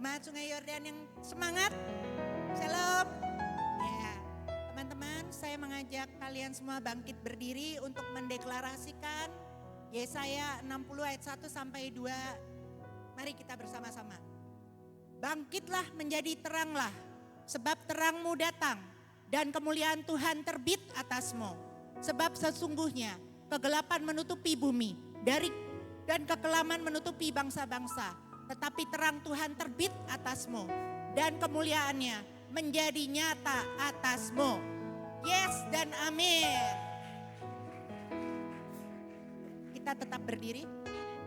Jemaat Sungai Yordan yang semangat. Shalom. Ya, teman-teman, saya mengajak kalian semua bangkit berdiri untuk mendeklarasikan Yesaya 60 ayat 1 sampai 2. Mari kita bersama-sama. Bangkitlah menjadi teranglah, sebab terangmu datang dan kemuliaan Tuhan terbit atasmu. Sebab sesungguhnya kegelapan menutupi bumi dan kekelaman menutupi bangsa-bangsa. Tetapi terang Tuhan terbit atasmu dan kemuliaannya menjadi nyata atasmu. Yes dan amin. Kita tetap berdiri.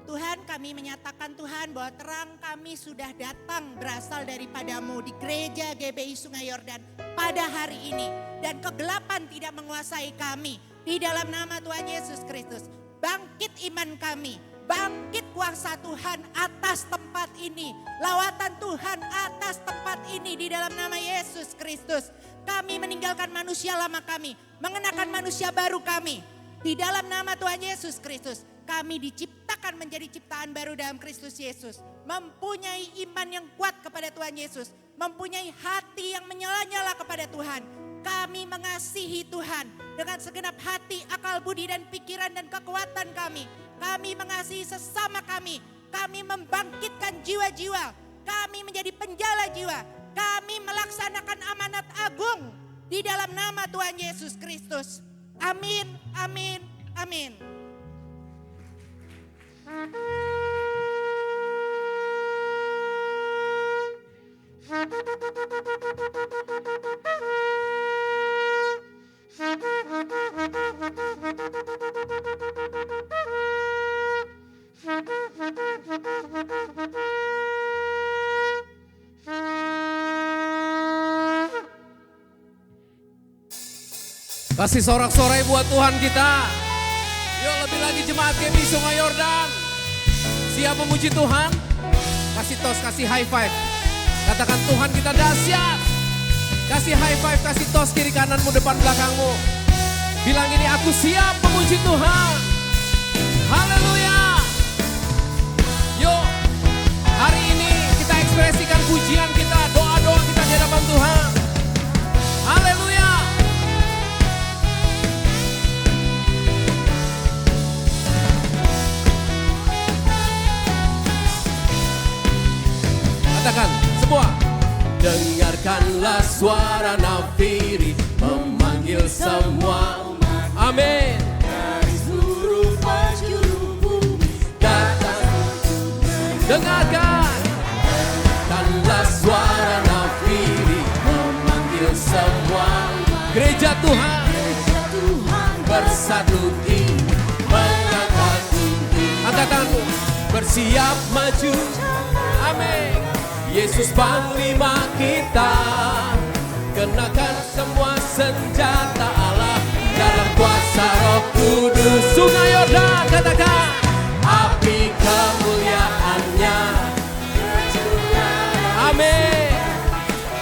Tuhan, kami menyatakan Tuhan bahwa terang kami sudah datang berasal daripadamu di gereja GBI Sungai Yordan pada hari ini. Dan kegelapan tidak menguasai kami. Di dalam nama Tuhan Yesus Kristus, bangkit iman kami, bangkit kuasa Tuhan atas tempat ini. Lawatan Tuhan atas tempat ini di dalam nama Yesus Kristus. Kami meninggalkan manusia lama kami, mengenakan manusia baru kami. Di dalam nama Tuhan Yesus Kristus, kami diciptakan menjadi ciptaan baru dalam Kristus Yesus. Mempunyai iman yang kuat kepada Tuhan Yesus. Mempunyai hati yang menyala-nyala kepada Tuhan. Kami mengasihi Tuhan dengan segenap hati, akal, budi, dan pikiran dan kekuatan kami. Kami mengasihi sesama kami. Kami membangkitkan jiwa-jiwa. Kami menjadi penjala jiwa. Kami melaksanakan amanat agung di dalam nama Tuhan Yesus Kristus. Amin, amin, amin. Kasih sorak-sorai buat Tuhan kita. Yuk lebih lagi jemaat GBI Sungai Yordan. Siap memuji Tuhan? Kasih tos, kasih high five. Katakan Tuhan kita dahsyat. Kasih high five, kasih tos kiri kananmu, depan belakangmu. Bilang ini, aku siap memuji Tuhan. Haleluya. Yuk, hari ini kita ekspresikan pujian kita, doa-doa kita di hadapan Tuhan. Haleluya. Katakan semua. Dengarkanlah suara nafiri memanggil semua umat. Amin. Dari seluruh penjuru bumi datang. Dengarkanlah suara nafiri memanggil semua umat. Gereja Tuhan bersatu ini mengangkat tinggi. Katakan bersiap maju. Amin. Yesus Panglima kita, kenakan semua senjata Allah dalam kuasa Roh Kudus. Sungai Yordan, katakan api kemuliaannya. Amin.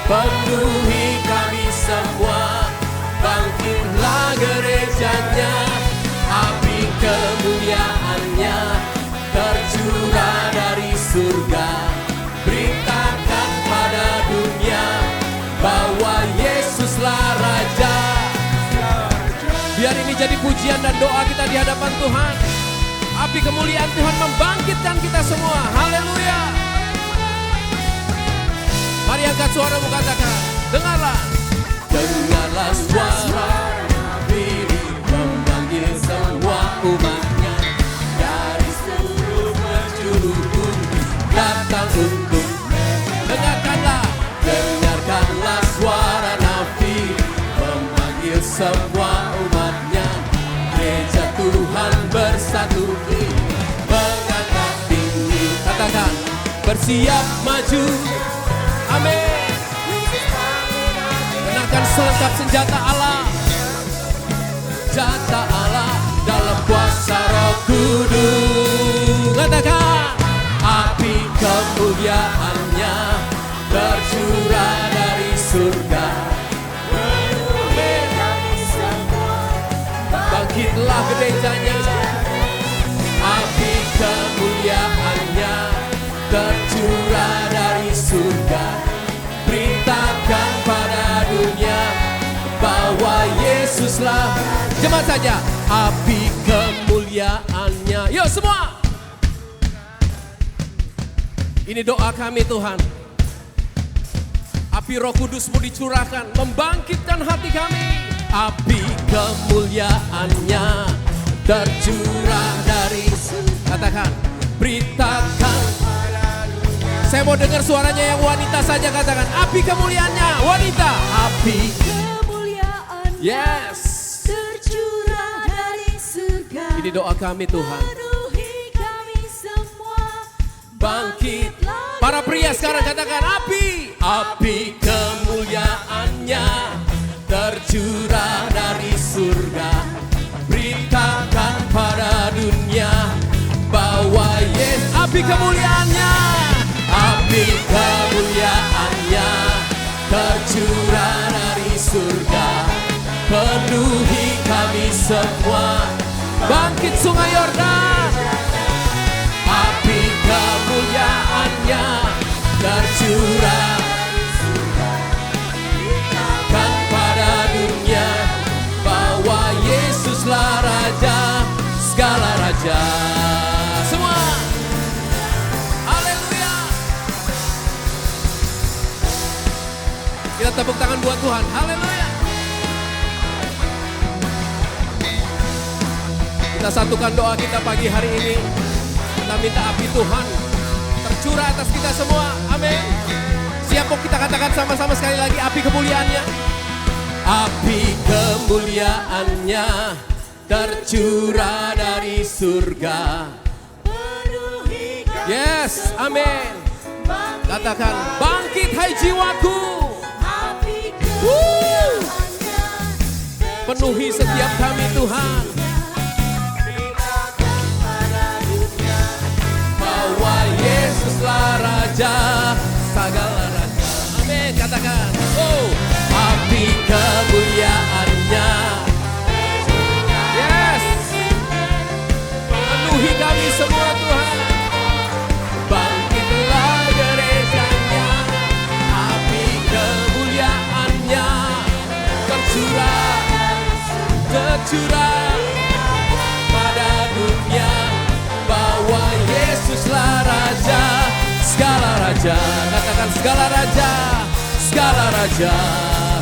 Penuhi kami semua, bangkitlah gerejanya. Api kemuliaannya tercurah dari surga. Beritakan pada dunia bahwa Yesuslah Raja. Biar ini jadi pujian dan doa kita di hadapan Tuhan. Api kemuliaan Tuhan membangkitkan kita semua. Haleluya. Mari angkat suaramu, katakan, dengarlah. Dengarlah suara diri memanggil semua umatnya. Dari seluruh penjuru bumi datang untuk dengarkanlah suara nabi memanggil semua umatnya. Gereja Tuhan bersatu mengangkat tinggi. Katakan bersiap maju. Amin. Kenakan selengkap senjata Allah. Senjata Allah dalam kuasa Roh Kudus. Katakan api kemuliaannya tercurah dari surga. Bangkitlah gerejanya. Api kemuliaannya tercurah dari surga. jemaat saja. Api kemuliaannya. Yuk semua. Ini doa kami Tuhan. Api Roh Kudus-Mu dicurahkan, membangkitkan hati kami. Api kemuliaannya tercurah dari, katakan, beritakan. Saya mau dengar suaranya yang wanita saja, katakan, api kemuliaannya, wanita. Api kemuliaannya, yes, tercurah dari surga. Ini doa kami Tuhan. Penuhi kami semua. Bangkit. Para pria sekarang katakan, api. Api kemuliaannya tercurah dari surga. Beritakan pada dunia bahwa Yesus. Api kemuliaannya. Api kemuliaannya tercurah dari surga. Penuhi kami semua. Bangkit Sungai Yordan. Api kemuliaannya tercurah kan pada dunia bahwa Yesuslah Raja segala raja. Semua haleluya. Kita tepuk tangan buat Tuhan. Haleluya. Kita satukan doa kita pagi hari ini. Kita minta api Tuhan tercurah atas kita semua. Amin. Siap kok kita katakan sama-sama sekali lagi, api kemuliaannya. Api kemuliaannya tercurah dari surga. Yes, amin. Katakan, bangkit hai jiwaku. Penuhi setiap kami Tuhan. Bahwa Yesuslah Raja segala raja. Amin. Katakan, oh, api kemuliaannya. Yes. Penuhi kami semua Tuhan. Bangkitlah gerejanya. Api kemuliaannya tercurah, tercurah pada dunia. Bahwa Yesuslah Raja segala raja. Katakan segala raja, segala raja.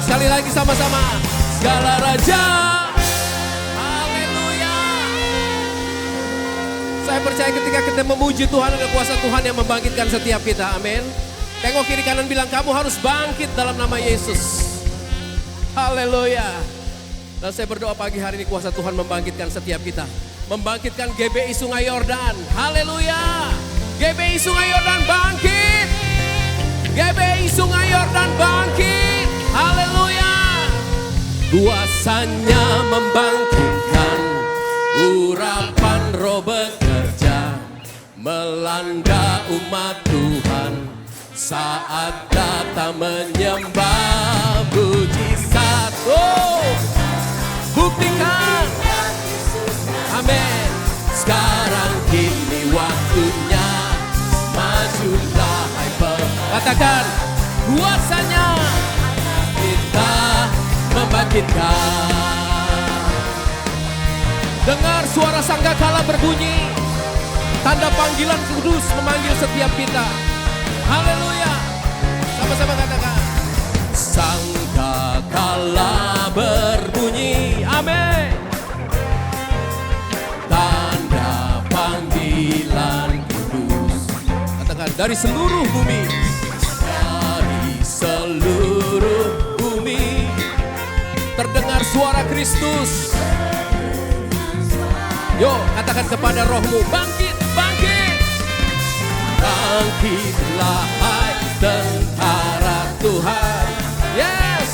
Sekali lagi sama-sama, segala raja. Haleluya. Saya percaya ketika kita memuji Tuhan, ada kuasa Tuhan yang membangkitkan setiap kita. Amin. Tengok kiri kanan, bilang kamu harus bangkit dalam nama Yesus. Haleluya. Dan saya berdoa pagi hari ini kuasa Tuhan membangkitkan setiap kita. Membangkitkan GBI Sungai Yordan. Haleluya. GBI Sungai Yordan bangkit. GBI Sungai Yordan bangkit. Haleluya. Kuasanya membangkitkan. Urapan Roh bekerja. Melanda umat Tuhan. Saat datang menyembah mujizat. Oh, buktikan. Amin. Sekarang kini waktunya. Majulah hai katakan kuasanya kita membangkitkan. Dengar suara sangkakala berbunyi. Tanda panggilan kudus memanggil setiap kita. Haleluya. Sama-sama katakan. Sangkakala berbunyi. Amin. Tanda panggilan kudus. Katakan dari seluruh bumi. Dari seluruh bumi. Terdengar suara Kristus. Yo, katakan kepada rohmu, bangkit, bangkit. Bangkitlah hai tentara Tuhan. Yes.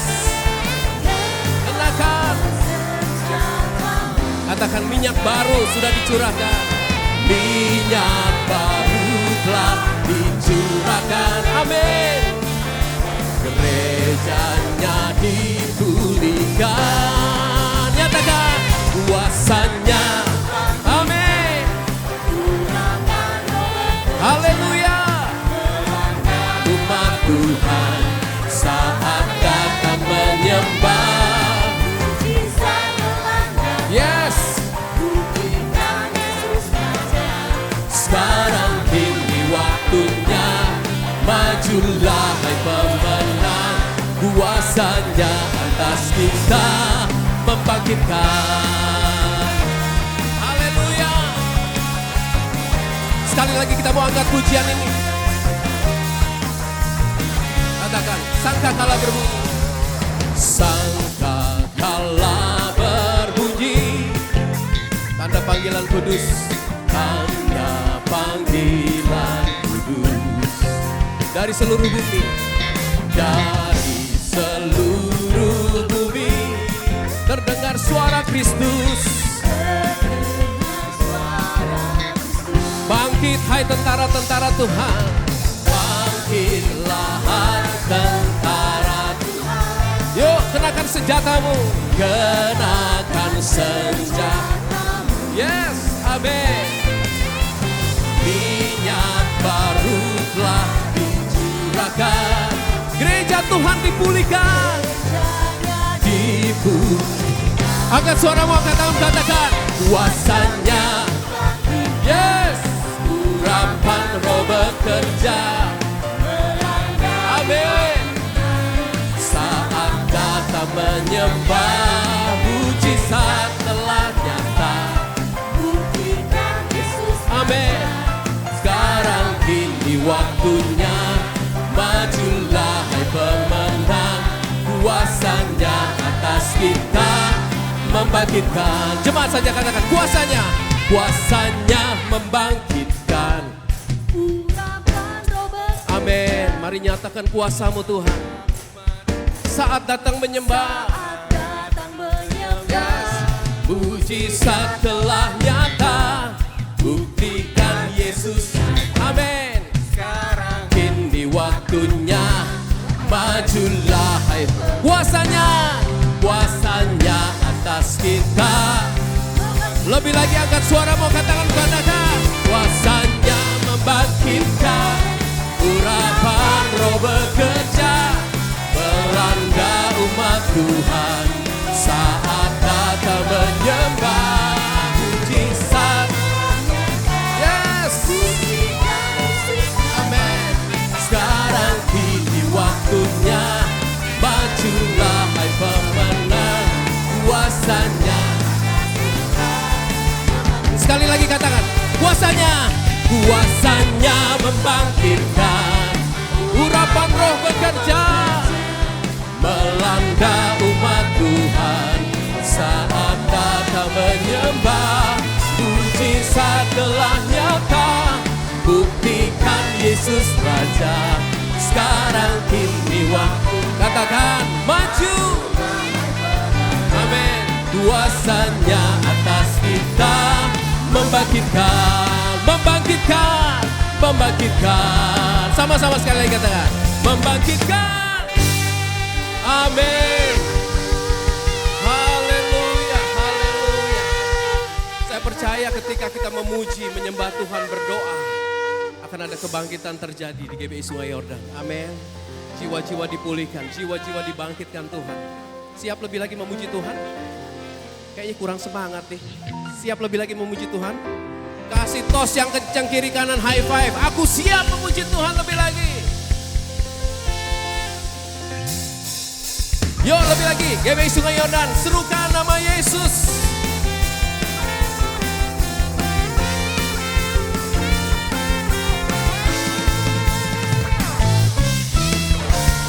Kenakan. Katakan minyak baru sudah dicurahkan. Minyak baru telah dicurahkan. Amin. Gerejanya dipulihkan. Nyatakan kuasanya. Amin. Haleluya. Umat Tuhan saat datang menyembah. majulah hai pemenang, kuasanya atas kita membangkitkan. Haleluya. Sekali lagi kita mau angkat pujian ini. Katakan, sangkakala berbunyi. Sangkakala berbunyi, tanda panggilan kudus, tanda panggilan kudus. Dari seluruh bumi, dari seluruh bumi, terdengar suara Kristus. Bangkit hai tentara-tentara Tuhan, bangkitlah hai tentara Tuhan. Yuk kenakan senjatamu, kenakan senjatamu. Yes, amin. Minyak baru telah dicurahkan, gereja Tuhan dipulihkan. Angkat suaramu, angkat tangan, katakan kuasanya. Yes, urapan roh bekerja. Amin. Saat datang menyembah, mujizat telah nyata. Amin. Sekarang kini waktunya, majulah hai pemenang, kuasanya atas kita membangkitkan. Jemaat saja katakan kuasanya, kuasanya membangkitkan. Amin. Mari nyatakan kuasamu Tuhan. Saat datang menyembah, yes, mujizat telah nyata. Buktikan Yesus. Amin. Sekarang kini waktunya, majulah hai kuasanya, kuasanya atas kita. Lebih lagi angkat suaramu, katakan kuasanya membangkitkan. Urapan roh bekerja, melanda umat Tuhan. Saat datang menyembah, mujizat. Yes, amin. Sekarang kini waktunya, majulah hai pemenang, kuasanya. Sekali lagi katakan kuasanya, kuasanya membangkitkan. Urapan roh bekerja, melanda umat Tuhan. Saat datang menyembah, mujizat telah nyata. Buktikan Yesus Raja. Sekarang kini waktu, katakan maju. Amin. Kuasanya atas kita membangkitkan, membangkitkan, membangkitkan. Sama-sama sekali lagi katakan membangkitkan. Amin. Haleluya, haleluya. Saya percaya ketika kita memuji, menyembah Tuhan, berdoa, akan ada kebangkitan terjadi di GBI Sungai Yordan. Amin. Jiwa-jiwa dipulihkan, jiwa-jiwa dibangkitkan Tuhan. Siap lebih lagi memuji Tuhan? Kayaknya kurang semangat nih. Siap lebih lagi memuji Tuhan? Kasih tos yang kencang kiri kanan, high five. Aku siap memuji Tuhan lebih lagi. Yuk lebih lagi, GBI Sungai Yordan, serukan nama Yesus.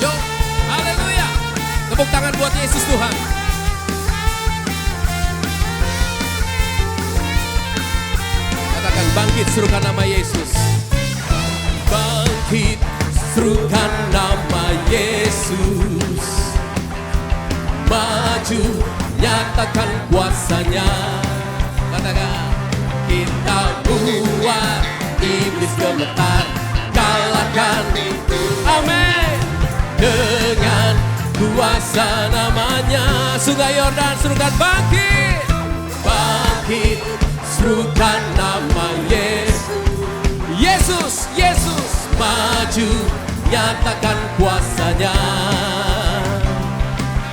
Yuk, haleluya. Tepuk tangan buat Yesus Tuhan. Katakan bangkit, serukan nama Yesus. Bangkit, serukan nama Yesus. Maju, nyatakan kuasanya. Katakan, kita buat iblis gemetar, kalahkan. Amin. Dengan kuasa namanya, Sungai Yordan, serukan bangkit. Bangkit, serukan nama Yesus. Yesus, Yesus, maju, nyatakan kuasanya.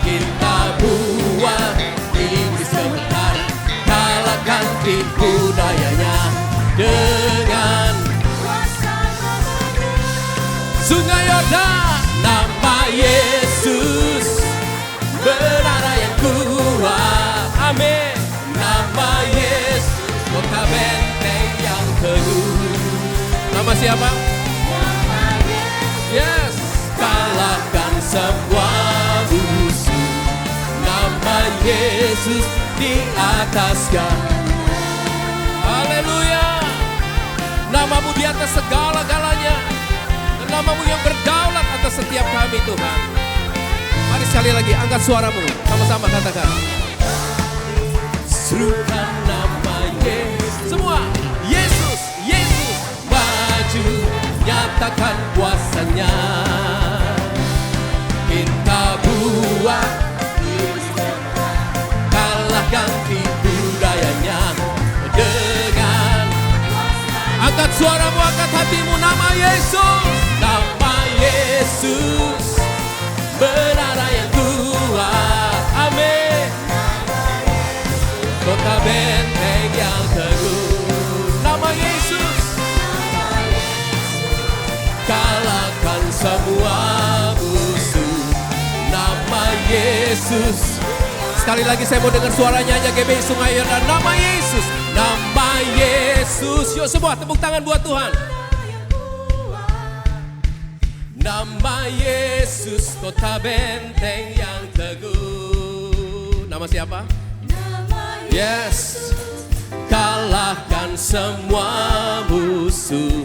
Kita buat iblis gemetar, kalahkan tipu dayanya. Dengan Sungai Yordan. siapa? Yes, kalahkan semua musuh. Nama Yesus di atas segala. Haleluya. Namamu di atas segala-galanya. Dan namamu yang berdaulat atas setiap kami Tuhan. Mari sekali lagi angkat suaramu. Sama-sama katakan. Serukan nama Yesus. Semua. Yesus, Yesus. Maju, nyatakan kuasanya. Kita buat, kalahkan tipu dayanya. Dengan angkat suaramu, angkat hatimu. Nama Yesus. Nama Yesus. Menara yang kuat. Amin. Kota benteng yang teguh. Nama Yesus. Kalahkan semua musuh. Nama Yesus. Sekali lagi saya mau dengar suaranya aja GBI Sungai Yordan. Nama Yesus. Nama Yesus. Yuk semua tepuk tangan buat Tuhan. Nama Yesus, kota benteng yang teguh. Nama siapa? Yes. Kalahkan semua musuh.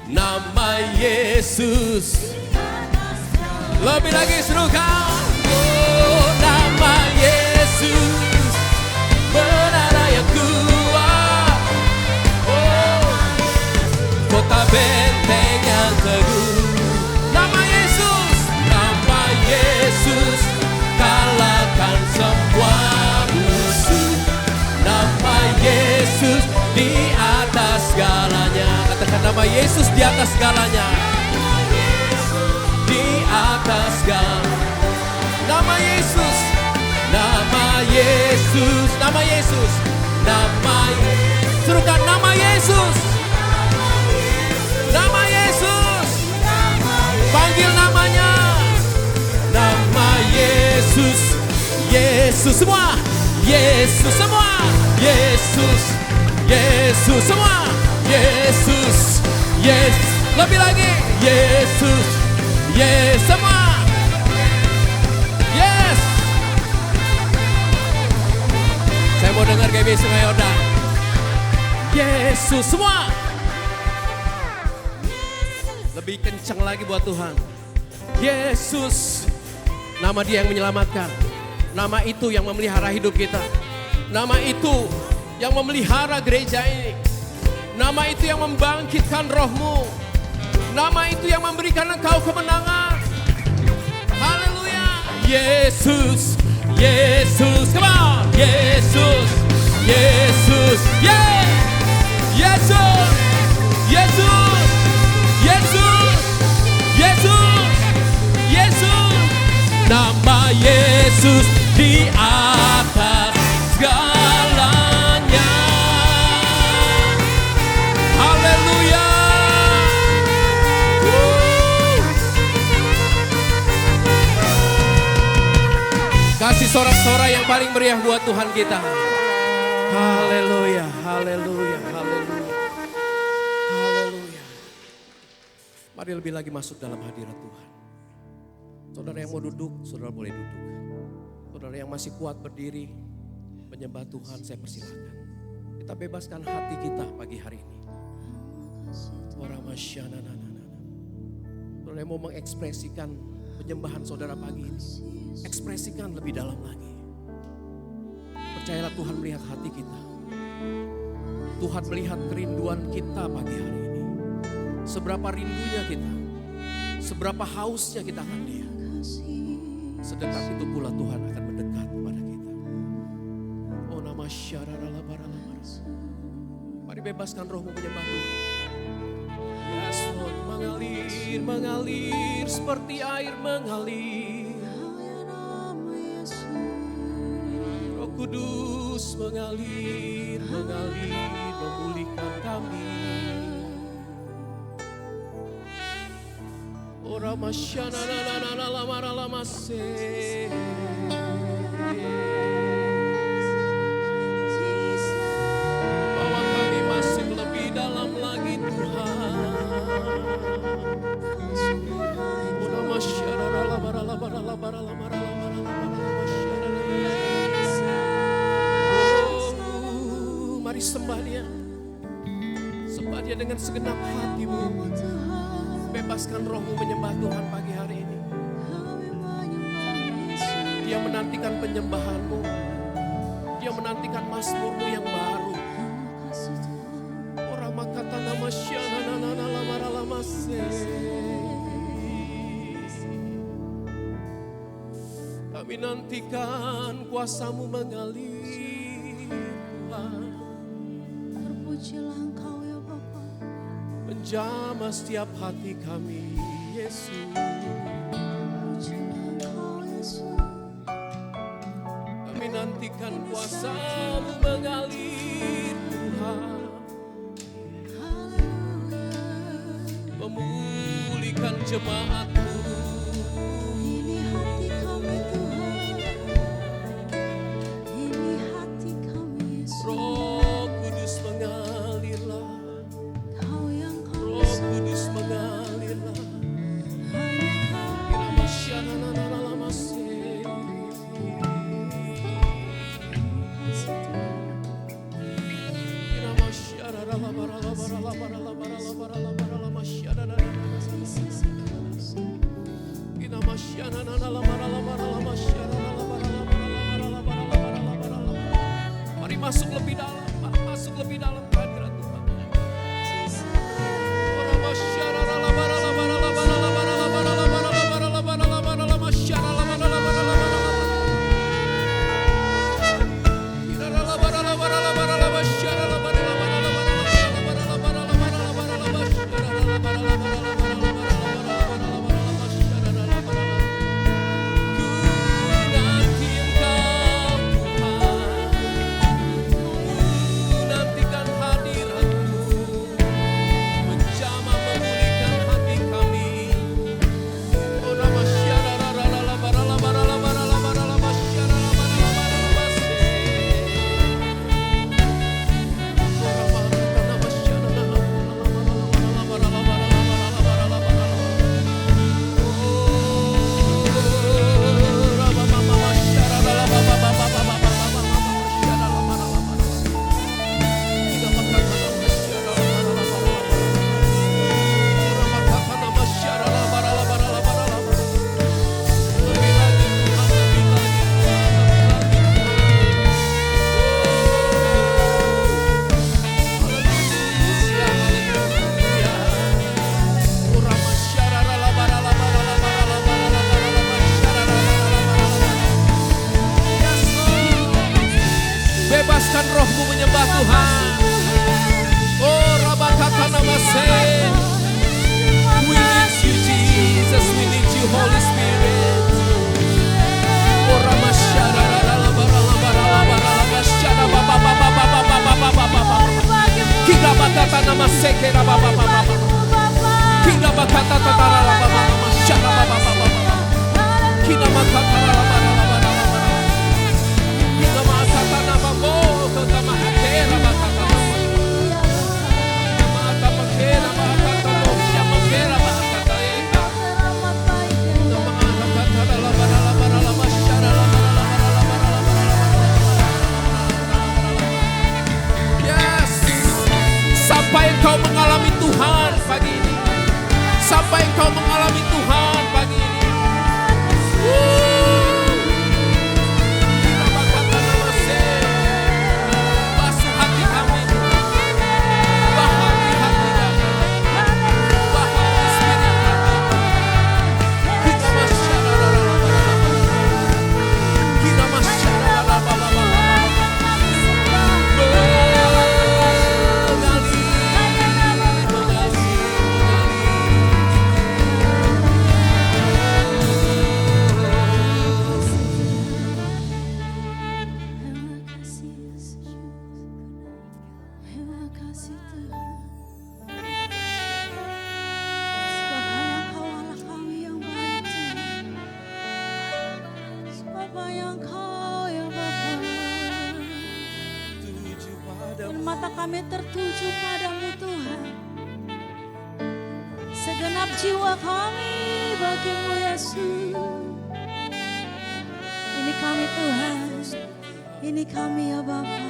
Nama Yesus. Lebih lagi serukan. Oh, nama Yesus. Menara yang kuat. Oh, kota benteng yang teguh. Nama Yesus. Nama Yesus. Kalahkan semua musuh. Nama Yesus di atas segalanya. Katakan nama Yesus di atas segalanya. Di atas segalanya. Nama Yesus. Nama Yesus. Nama Yesus. Nama Yesus. Serukan nama Yesus. Nama Yesus. Panggil namanya. Nama Yesus. Yesus semua. Yesus semua. Yesus. Yesus semua. Yesus. Yes. Lebih lagi. Yesus. Yes semua. Yes. Saya mau dengar GBI Sungai Yordan. Yesus semua. Lebih kencang lagi buat Tuhan. Yesus. Nama dia yang menyelamatkan. Nama itu yang memelihara hidup kita. Nama itu yang memelihara gereja ini. Nama itu yang membangkitkan rohmu. Nama itu yang memberikan engkau kemenangan. Haleluya. Yesus. Yesus. Come on. Yesus. Yesus. Yeah. Yesus. Yesus. Yesus. Yesus. Yesus. Nama Yesus di atas segalanya. Haleluya. Kasih sorak-sorai yang paling meriah buat Tuhan kita. Haleluya, haleluya, haleluya. Haleluya. Mari lebih lagi masuk dalam hadirat Tuhan. Saudara yang mau duduk, saudara boleh duduk. Saudara yang masih kuat berdiri, menyembah Tuhan, saya persilakan. Kita bebaskan hati kita pagi hari ini. Saudara yang mau mengekspresikan penyembahan saudara pagi ini, ekspresikan lebih dalam lagi. Percayalah Tuhan melihat hati kita. Tuhan melihat kerinduan kita pagi hari ini. Seberapa rindunya kita, seberapa hausnya kita akan Dia. Sedekat itu pula Tuhan akan mendekat kepada kita. Oh nama syararalabaralabar. Mari bebaskan rohmu menyembah Tuhan. Yes Lord, mengalir, mengalir seperti air mengalir. Roh Kudus mengalir, mengalir, memulihkan kami. Ora masyana na lamara lamase. Bawa kami masuk lebih dalam lagi Tuhan. Dia dengan segenap hatimu. Bebaskan rohmu menyembah Tuhan pagi hari ini. Dia menantikan penyembahanmu. Dia menantikan mazmurmu yang baru. Orang makata nama syana nana lamara lamase. Kami nantikan kuasamu mengalir Tuhan. Terpujilah Engkau ya Bapa. Menjamah setiap hati kami Yesus. Terpujilah Engkau Yesus. Kami nantikan kuasamu mengalir Tuhan. Memulihkan jemaat-Mu. Ini hati kami Tuhan. Ini hati kami Yesus. Roh Kudus mengalirlah. Kau yang kami Roh Kudus mengalirlah. hanya Kau. Irama syana nana lamase. Irama syara la bara la bara la bara la bara la bara la bara la masyara la Irama syana nana la bara la bara la masyara la bara la bara la bara la bara la bara la bara la. Mari masuk lebih dalam, masuk lebih dalam kehadiran Tuhan. Bara masyara la bara la bara la bara la bara la bara la bara la bara la bara la bara la masyara la bara la bara la bara la. Irara la bara la bara la bara la masyara la bara la bara la bara la bara la bara la bara la bara la masyara la bara la bara la bara la bara la bara la bara la bara la masyara la bara la. Ku nanti Engkau Tuhan. Ku nantikan hadirat-Mu. Menjamah memulihkan hati kami. Ora masyara la la la bara la bara la bara la bara la masyara la bara la bara la base. Ora makata masyara la la la bara la bara la bara la bara la bara la. Ora mama masyara la la ba ba ba ba ba ba ba masyara la bara la bara. Ida makata masyara la bara la bara la bara. Ora makata masyara la bara la bara la bara la bara. Lebih lagi Tuhan, lebih lagi Tuhan, lebih lagi Haleluya, haleluya. Ora masyara la bara la bara la bara la bara la bara la masyara la bara la bara la bara. Yes, Lord. Bebaskan rohmu menyembah Tuhan. Oh, rabakata namase. We need you, Jesus. We need you, Holy Spirit. Oh, ramasyara la la bara la bara la bara la masyara ba ba ba ba ba ba ba ba ba ba ba. Kira bakata namase kira ba ba ba ba ba. Kira bakata tatara la ba ba masyara ba ba ba ba ba. Kira bakata la bara la bara la bara. Kira bakata nama mo tatama kira bakata. Mata makera bakata mo siya makera bakata eka. Yes. Sampai engkau mengalami Tuhan pagi ini. Sampai engkau mengalami Tuhan pagi ini. Basuh hati kami. Ubah hati kami. Ubah hati spirit kami. Kita masyarakat. Kita masyarakat. Terima kasih Tuhan. Sebab hanya Kau Allah kami yang baik Tuhan. Sebab hanya Kau ya Bapa. Tuju padamu. Dan mata kami tertuju padamu Tuhan. Segenap jiwa kami bagimu Yesus. Ini kami Tuhan. Ini kami ya Bapa.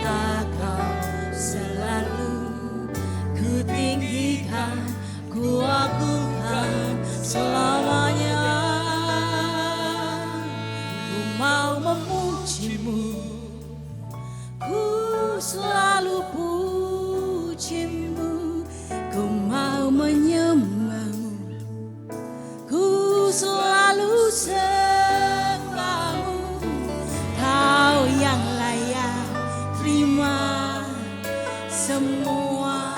cinta Kau selalu. Ku tinggikan, ku agungkan selamanya. Ku mau memujimu, ku selalu pujimu. Ku mau menyembahmu, ku selalu sembahmu. Kau yang layak terima semua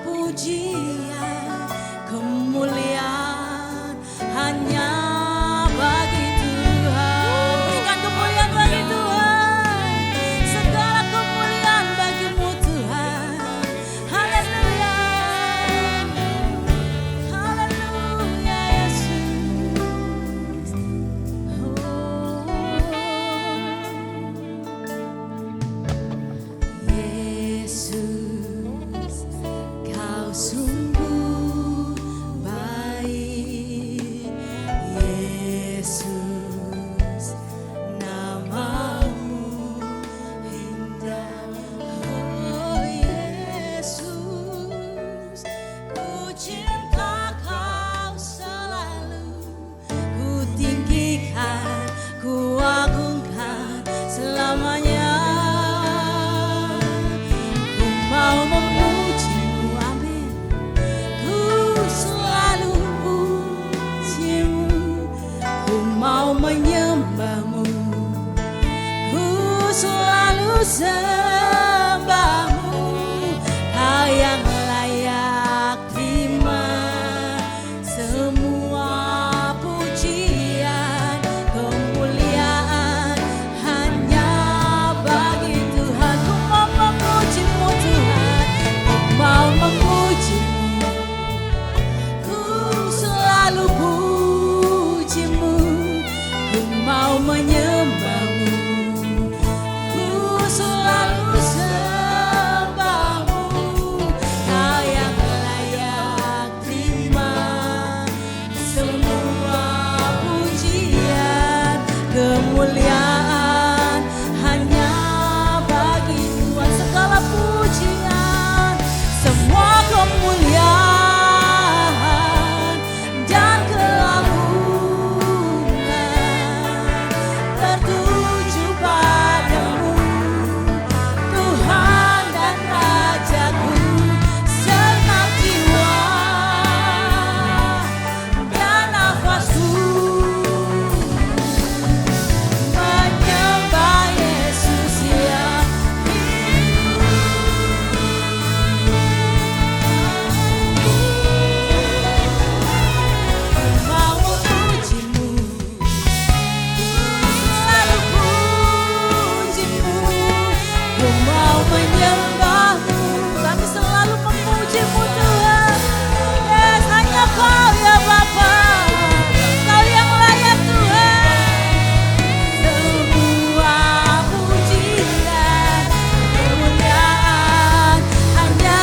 pujian, kemuliaan hanya bagi Tuhan. Berikan kemuliaan bagi Tuhan, segala kemuliaan bagimu Tuhan. Haleluya, haleluya Yesus. Yesus, Kau sungguh baik. Yesus, namamu indah. Oh Yesus, ku cinta Kau selalu. Ku tinggikan, ku agungkan selamanya. Ku mau memujimu, amin. Ku selalu pujimu, ku mau menyembahmu, ku selalu sembahmu. Kau yang layak terima semua pujian, kemuliaan hanya bagi Tuhan. Ku mau memujimu Tuhan, ku mau memujimu, ku selalu pujimu, ku mau menyembahmu, ku selalu sembahmu. Kau yang layak terima semua pujian, kemuliaan hanya bagi Tuhan. Segala pujian, semua kemuliaan dan keagungan tertuju padamu, Tuhan dan Rajaku. Segenap jiwa dan nafasku menyembah Yesus yang hidup. Mau memujimu, selalu pujimu, ku mau menyembahmu. Kami selalu memujimu Tuhan. Yes, hanya Kau ya Bapa, Kau yang layak Tuhan. Semua pujian, kemuliaan hanya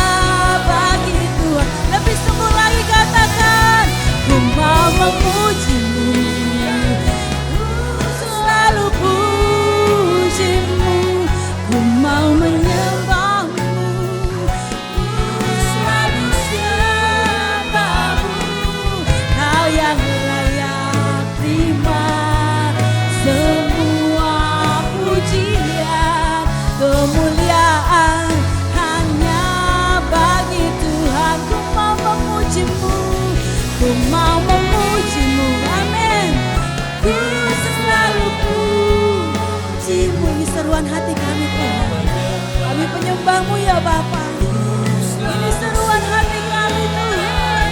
bagi Tuhan. Lebih sungguh lagi katakan, ku mau memujimu, ku selalu pujimu, ku mau menyembahmu, ku selalu sembahmu. Kau yang layak terima semua pujian, kemuliaan hanya bagi Tuhan. Ku mau memujimu, ku mau memujimu, amin. Ku selalu pujimu. Ini seruan hati kami Tuhan, kami penyembahmu ya Bapa. Ini seruan hati kami Tuhan.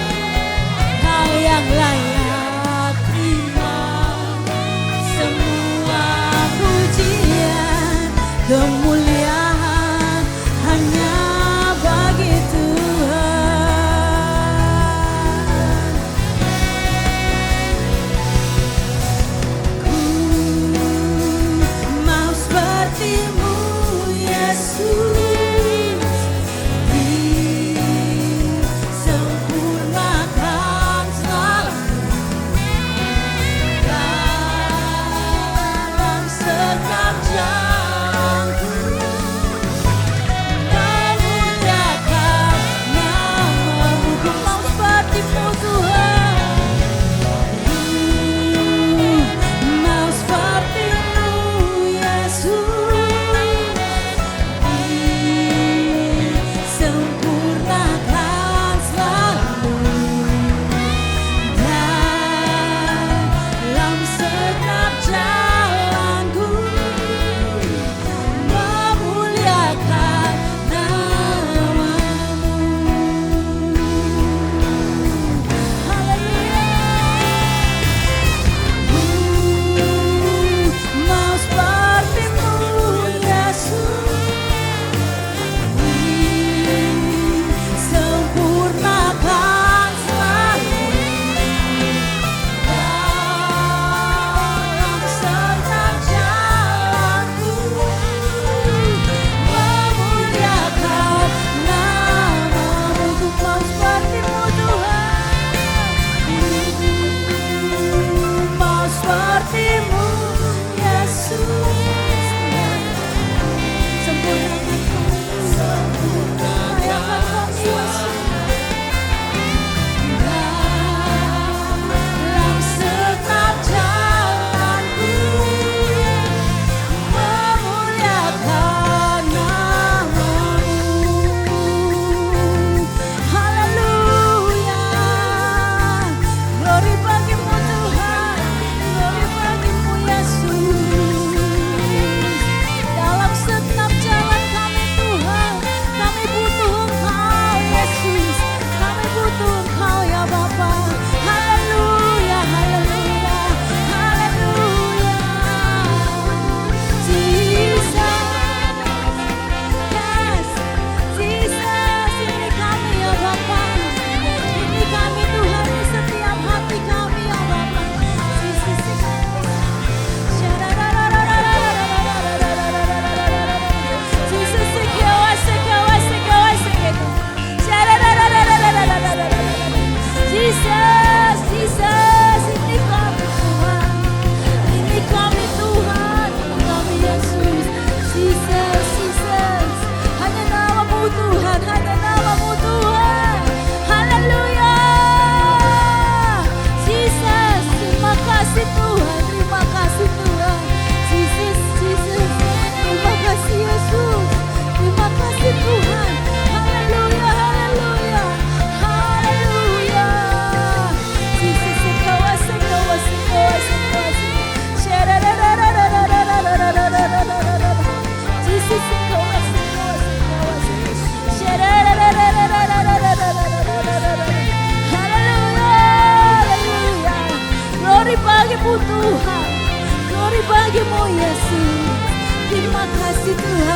Kau yang layak terima semua pujian, kemuliaan hanya bagi Tuhan. Ku mau seperti-Mu Yesus, disempurnakan selalu dalam sekejap jangku.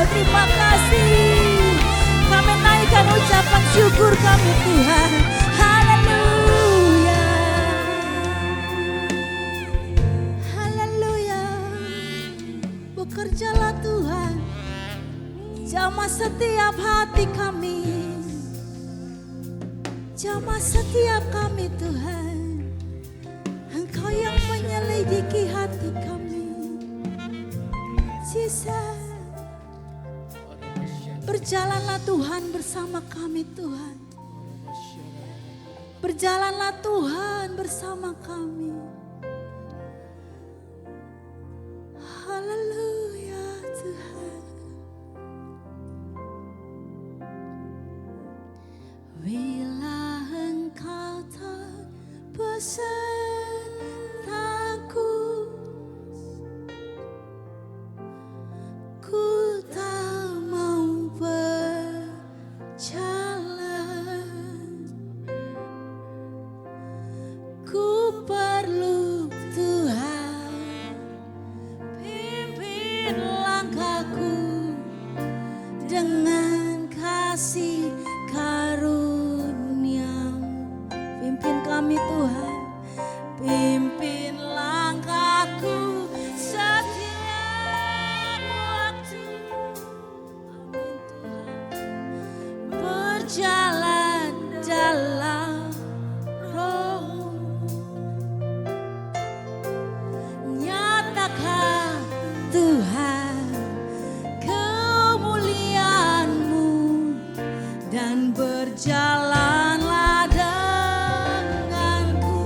terima kasih. Kami naikkan ucapan syukur kami Tuhan. Haleluya. Haleluya. Bekerjalah Tuhan, jamah setiap hati kami, jamah setiap kami Tuhan. Engkau yang menyelidiki hati kami, Jesus. Berjalanlah Tuhan bersama kami Tuhan. Berjalanlah Tuhan bersama kami. Haleluya Tuhan. Bila Engkau tak besertaku, ku tak mau berjalan. Ku perlu Tuhan, pimpin langkahku dengan kasih karunia-Mu. Pimpin kami Tuhan, pimpin langkahku setiap waktu. Amin Tuhan. Berjalan dalam Roh, nyatakan Tuhan kemuliaan-Mu dan berjalanlah denganku.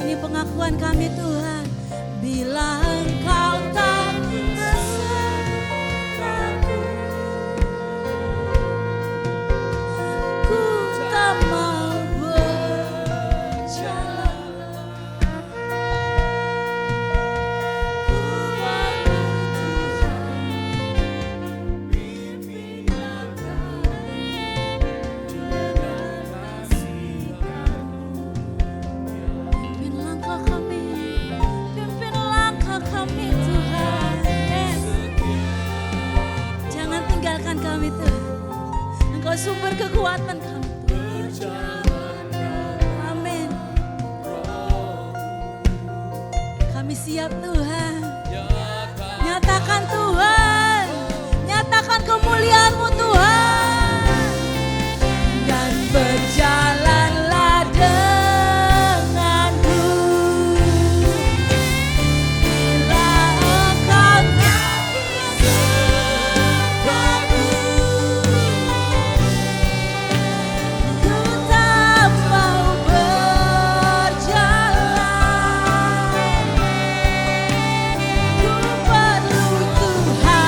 Ini pengakuan kami Tuhan. Bila Engkau tak besertaku, ku tak mau berjalan. Ku perlu Tuhan, pimpin langkahku dengan kasih karunia. Pimpin langkah kami, pimpin langkah kami Tuhan. Yes. Jangan tinggalkan kami Tuhan. Engkau sumber kekuatan kami Tuhan. Amin. Kami siap Tuhan. Nyatakan Tuhan, nyatakan kemuliaan-Mu Tuhan. Dan berjalanlah denganku. Bila Engkau tak besertaku, ku tak mau berjalan. Ku perlu Tuhan,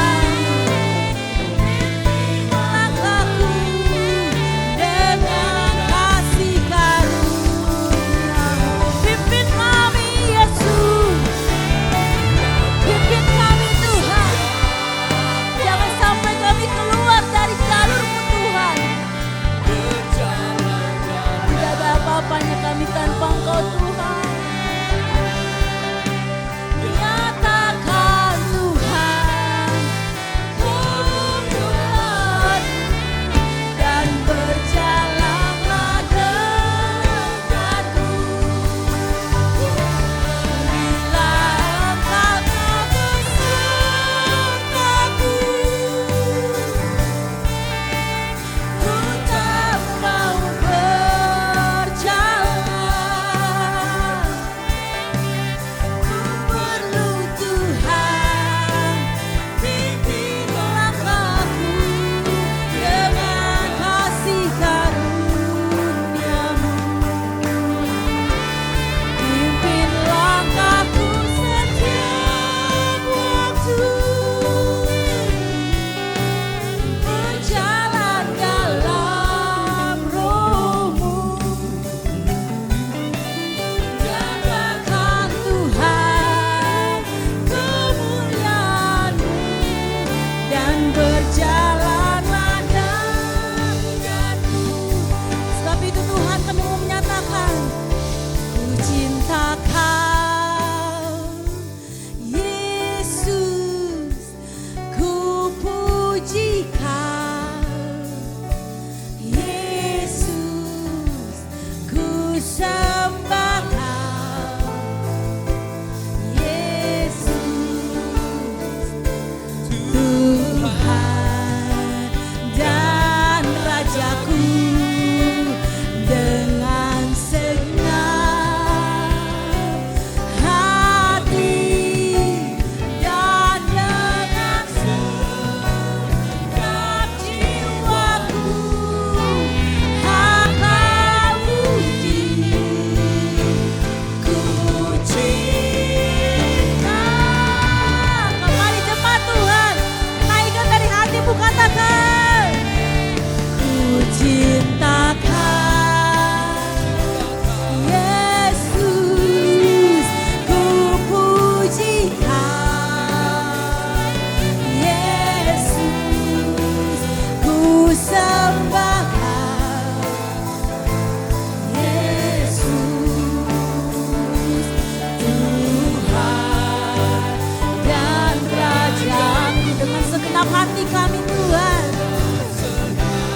hati kami Tuhan.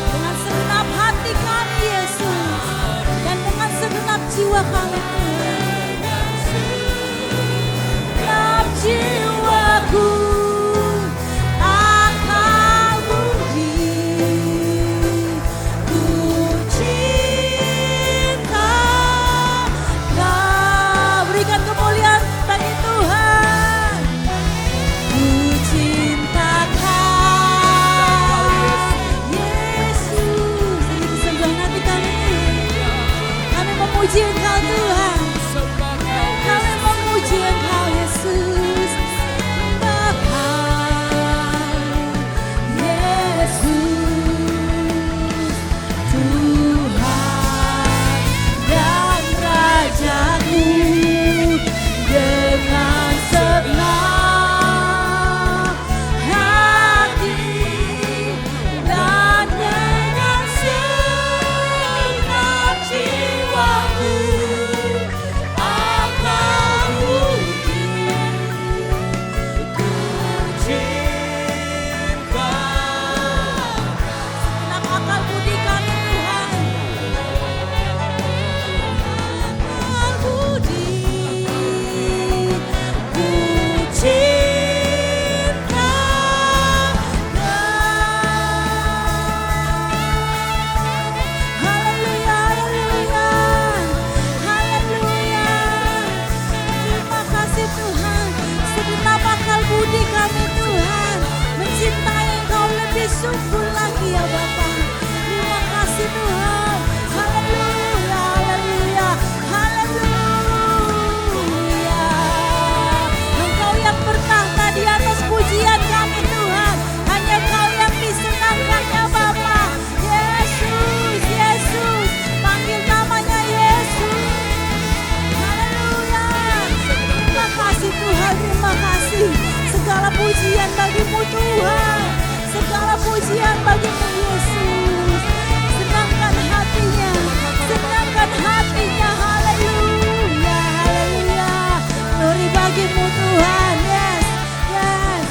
Dengan segenap hati kami Yesus. Dan dengan segenap jiwa kami Tuhan. Segenap jiwaku akan puji. Ku cinta Kau. Berikan kemuliaan bagi Tuhan. Ku cinta Kau, Yesus. Ini kesembuhan hati kami Tuhan. Kami memuji Engkau Tuhan. Kami memuji Engkau Yesus. Engkau Yesus, Tuhan dan Rajaku. Dengan senang hati dan dengan segenap jiwaku akan puji. Ku cinta. Segenap akal budi kami Tuhan. Akal budi. Ku cinta Haleluya, haleluya, haleluya. Terima kasih Tuhan. Segenap akal budi kami Tuhan mencintai Engkau lebih sungguh lagi ya Bapa. Terima kasih Tuhan. Haleluya, haleluya, haleluya. Engkau yang bertahta di atas pujian kami Tuhan. Hanya Kau yang disenangkan ya Bapa. Yesus, Yesus, panggil namanya Yesus. Haleluya. Terima kasih Tuhan, terima kasih. Segala pujian bagi-Mu Tuhan. Segala pujian bagi-Mu Yesus. Senangkan hatinya, senangkan hatinya. Haleluya, haleluya. Glory bagi-Mu Tuhan. Yes, yes.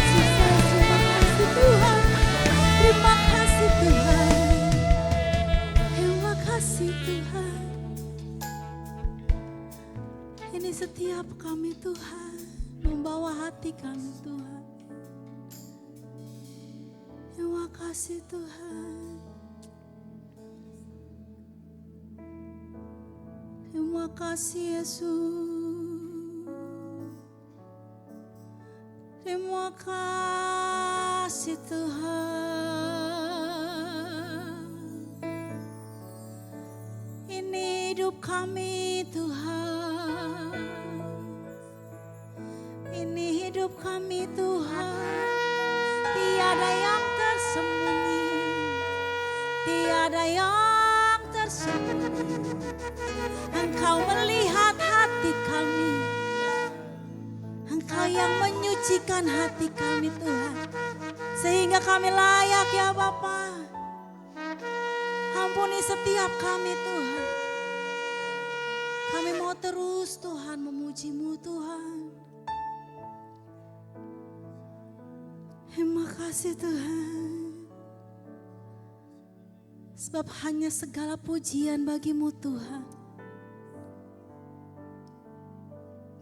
Jesus, terima kasih Tuhan. Terima kasih Tuhan. Terima kasih Tuhan. Ini setiap kami Tuhan, membawa hati kami Tuhan. Terima kasih Tuhan. Terima kasih Yesus. Terima kasih Tuhan. Ini hidup kami Tuhan. Ini hidup kami Tuhan. Tiada yang tersembunyi. Tiada yang tersembunyi. Engkau melihat hati kami. Engkau yang menyucikan hati kami Tuhan. Sehingga kami layak ya Bapa. Ampuni setiap kami Tuhan. Kami mau terus Tuhan memuji-Mu Tuhan. Terima kasih Tuhan. Sebab hanya segala pujian bagi-Mu Tuhan.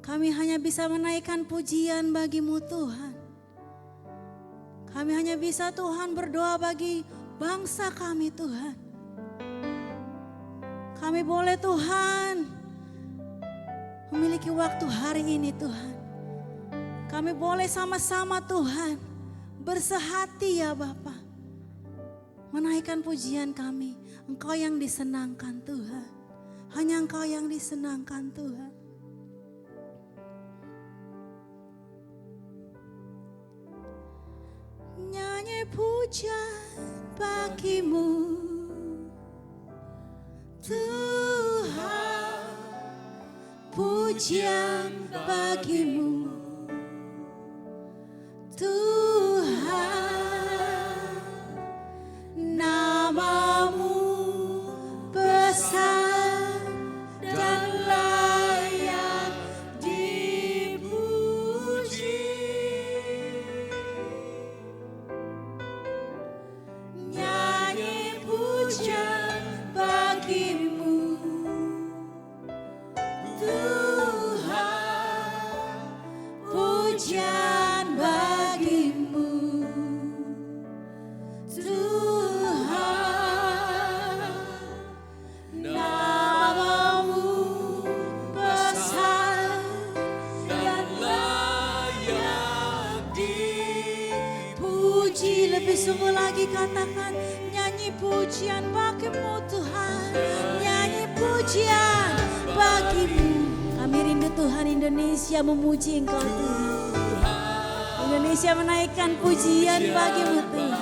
Kami hanya bisa menaikkan pujian bagi-Mu Tuhan. Kami hanya bisa Tuhan berdoa bagi bangsa kami Tuhan. Kami boleh Tuhan memiliki waktu hari ini Tuhan. Kami boleh sama-sama Tuhan bersehati ya Bapa. Menaikkan pujian kami. Engkau yang disenangkan Tuhan. Hanya Engkau yang disenangkan Tuhan. Nyanyi pujian bagi-Mu Tuhan. Pujian bagi-Mu Tuhan. Nama-Mu besar dan layak dipuji. puji, lebih sungguh lagi katakan nyanyi pujian bagimu Tuhan, nyanyi pujian bagimu. Kami rindu Tuhan, Indonesia memuji Engkau Tuhan. Indonesia menaikkan pujian bagimu Tuhan.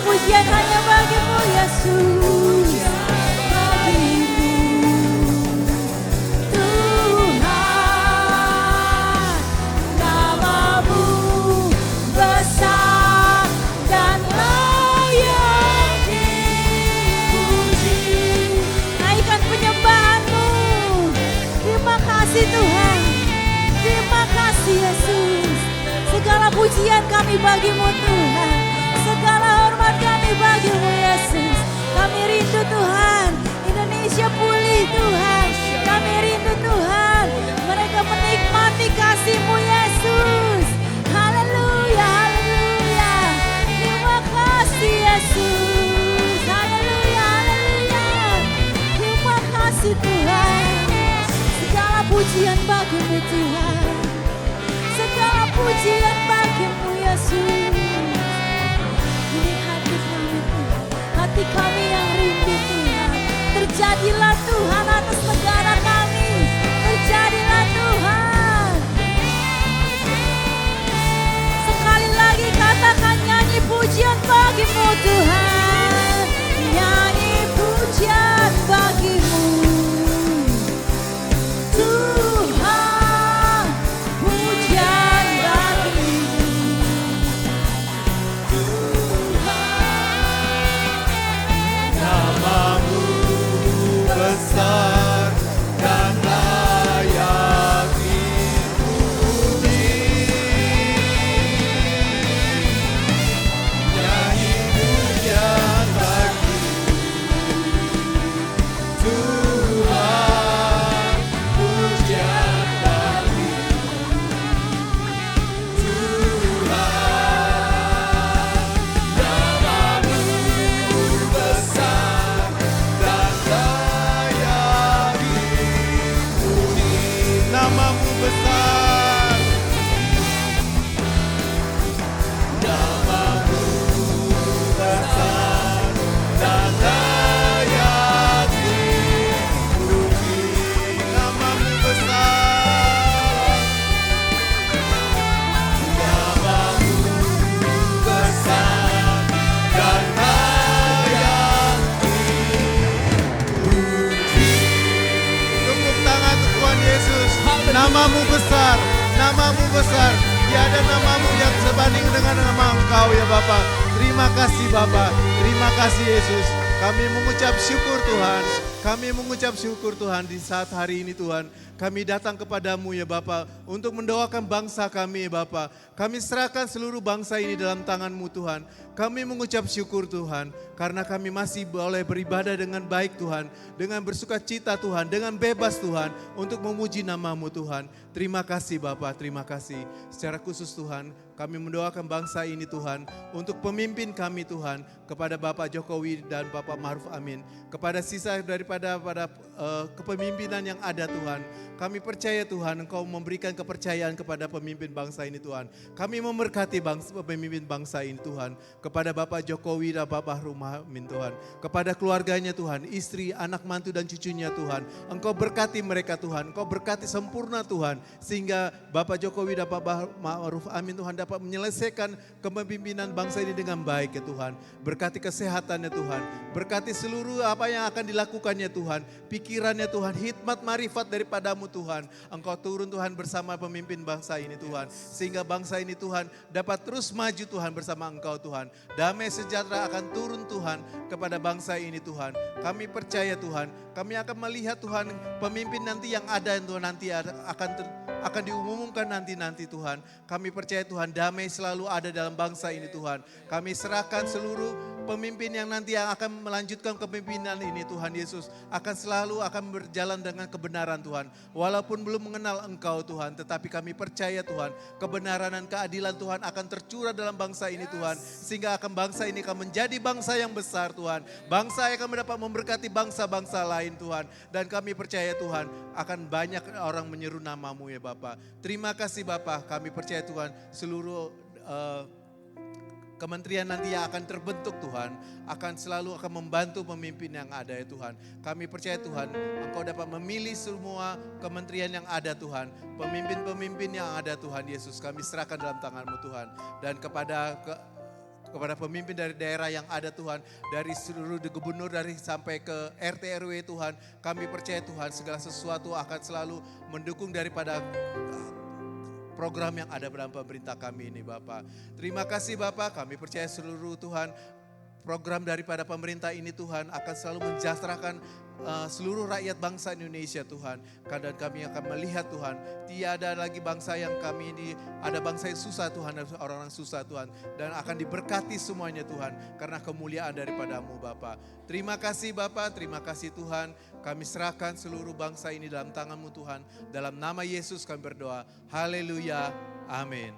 Pujian hanya bagimu Yesus, bagimu Tuhan. Namamu besar dan layak dipuji. Naikkan penyembahanmu. Terima kasih Tuhan, terima kasih Yesus. Segala pujian kami bagimu Tuhan, segala hormat kami bagimu Yesus. Kami rindu Tuhan, Indonesia pulih Tuhan. Kami rindu Tuhan, mereka menikmati kasih-Mu Yesus. Haleluya, haleluya. Terima kasih Yesus. Haleluya, haleluya. Terima kasih Tuhan. Segala pujian bagimu Tuhan, segala pujian bagimu Yesus. Ini hati kami Tuhan, hati kami yang rindu Tuhan. Terjadilah Tuhan atas negara kami, terjadilah Tuhan. Sekali lagi katakan nyanyi pujian bagimu Tuhan, nyanyi pujian bagimu Tuhan, pujian bagimu Namamu besar namamu besar, namamu besar. Tiada namamu yang sebanding dengan nama Engkau ya Bapa. Terima kasih Bapa, terima kasih Yesus. Kami mengucap syukur Tuhan. Kami mengucap syukur Tuhan di saat hari ini Tuhan. Kami datang kepadamu ya Bapa untuk mendoakan bangsa kami ya Bapa. Kami serahkan seluruh bangsa ini dalam tangan-Mu Tuhan. Kami mengucap syukur Tuhan karena kami masih boleh beribadah dengan baik Tuhan. Dengan bersuka cita Tuhan, dengan bebas Tuhan untuk memuji nama-Mu Tuhan. Terima kasih Bapa, terima kasih. Secara khusus Tuhan, kami mendoakan bangsa ini Tuhan untuk pemimpin kami Tuhan kepada Bapak Jokowi dan Bapak Ma'ruf Amin. Kepada sisa daripada kepemimpinan yang ada Tuhan. Kami percaya Tuhan Engkau memberikan kepercayaan kepada pemimpin bangsa ini Tuhan. Kami memberkati pemimpin bangsa ini Tuhan. Kepada Bapak Jokowi dan Bapak Ma'ruf Amin Tuhan. Kepada keluarganya Tuhan, istri, anak mantu dan cucunya Tuhan. Engkau berkati mereka Tuhan. Engkau berkati sempurna Tuhan. Sehingga Bapak Jokowi dan Bapak Ma'ruf Amin Tuhan dapat menyelesaikan kepemimpinan bangsa ini dengan baik ya Tuhan. Berkati kesehatannya Tuhan. Berkati seluruh apa yang akan dilakukannya Tuhan. Pikirannya Tuhan, hikmat marifat daripadamu Tuhan. Engkau turun Tuhan bersama pemimpin bangsa ini Tuhan. Sehingga bangsa ini Tuhan dapat terus maju Tuhan bersama Engkau Tuhan. Damai sejahtera akan turun Tuhan kepada bangsa ini Tuhan. Kami percaya Tuhan, kami akan melihat Tuhan pemimpin nanti yang ada Tuhan nanti akan diumumkan nanti Tuhan. Kami percaya Tuhan damai selalu ada dalam bangsa ini Tuhan. Kami serahkan seluruh pemimpin yang nanti yang akan melanjutkan kepemimpinan ini Tuhan Yesus. Akan berjalan dengan kebenaran Tuhan. Walaupun belum mengenal Engkau Tuhan. Tetapi kami percaya Tuhan kebenaran dan keadilan Tuhan akan tercurah dalam bangsa ini Tuhan. Sehingga bangsa ini akan menjadi bangsa yang besar Tuhan. Bangsa yang akan mendapat memberkati bangsa-bangsa lain Tuhan. Dan kami percaya Tuhan akan banyak orang menyeru nama-Mu ya Bapa. Terima kasih Bapa, kami percaya Tuhan seluruh kementerian nanti yang akan terbentuk Tuhan, akan membantu pemimpin yang ada ya Tuhan. Kami percaya Tuhan, Engkau dapat memilih semua kementerian yang ada Tuhan. Pemimpin-pemimpin yang ada Tuhan Yesus, kami serahkan dalam tangan-Mu Tuhan. Dan kepada pemimpin dari daerah yang ada Tuhan, dari seluruh gubernur dari sampai ke RT RW Tuhan, kami percaya Tuhan segala sesuatu akan selalu mendukung daripada program yang ada dalam pemerintah kami ini Bapak. Terima kasih Bapak, kami percaya seluruh Tuhan program daripada pemerintah ini Tuhan akan selalu mensejahterakan seluruh rakyat bangsa Indonesia Tuhan. Dan kami akan melihat Tuhan, tiada lagi bangsa yang kami ini, ada bangsa yang susah Tuhan, orang-orang susah Tuhan. Dan akan diberkati semuanya Tuhan, karena kemuliaan daripada-Mu Bapa. Terima kasih Bapa, terima kasih Tuhan. Kami serahkan seluruh bangsa ini dalam tangan-Mu Tuhan. Dalam nama Yesus kami berdoa. Haleluya, amin.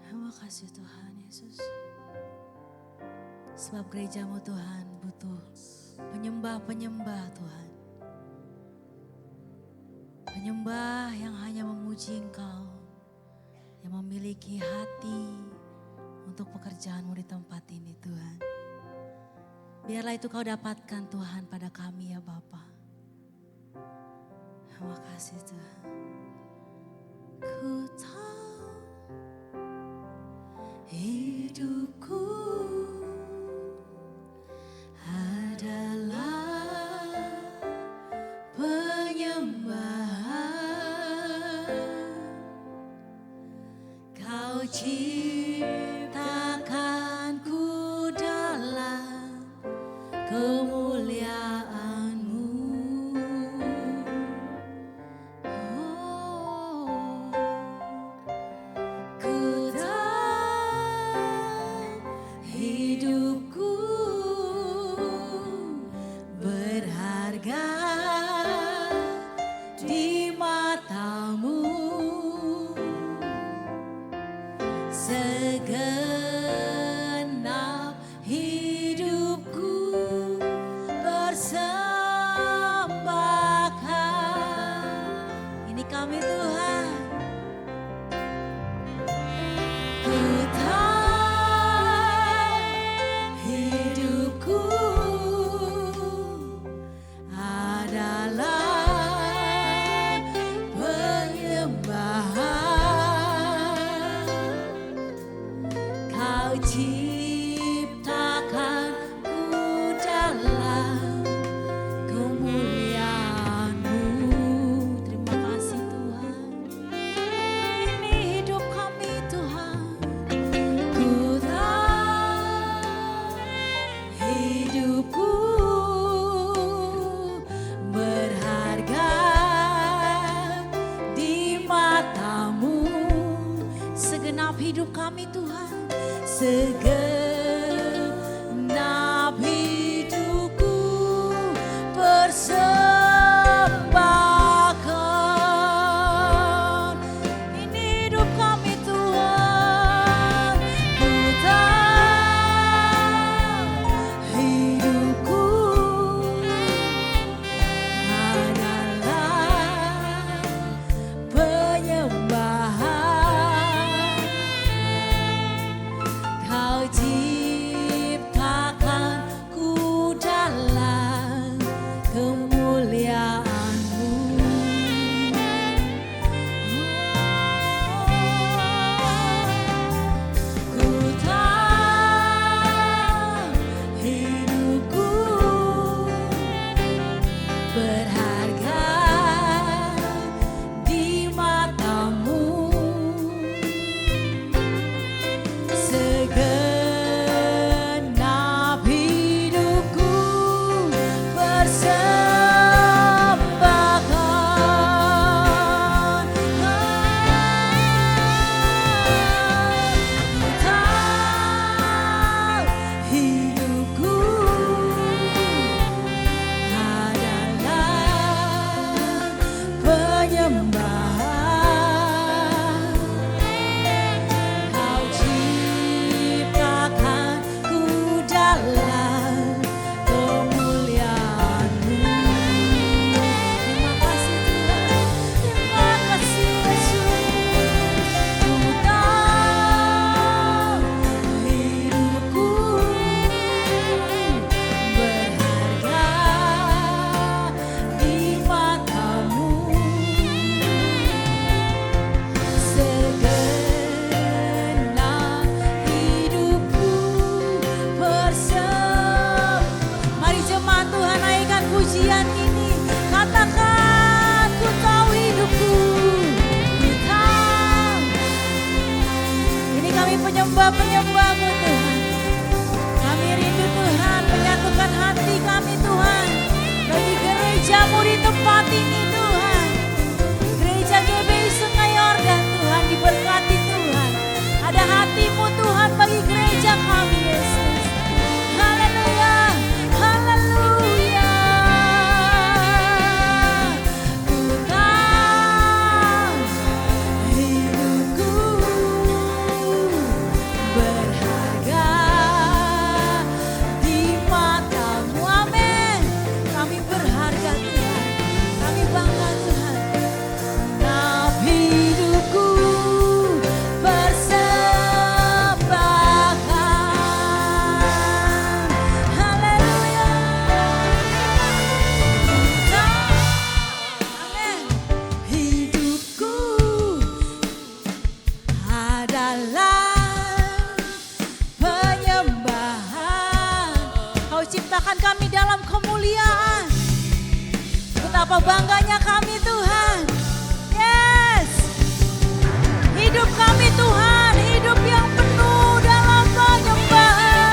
Terima kasih Tuhan Yesus. Sebab gereja-Mu Tuhan butuh penyembah-penyembah Tuhan. Penyembah yang hanya memuji Engkau. Yang memiliki hati untuk pekerjaan-Mu di tempat ini Tuhan. Biarlah itu Kau dapatkan Tuhan pada kami ya Bapa. Terima kasih Tuhan. Ku tahu hidupku adalah penyembahan. Kau ciptakanku dalam kemuliaan-Mu. Ku tahu hidupku berharga di mata-Mu. Segenap hidupku persembahkan. Ini kami Tuhan. Ku tahu ciptakan kami dalam kemuliaan. Betapa bangganya kami Tuhan. Yes. Hidup kami Tuhan, hidup yang penuh dalam penyembahan.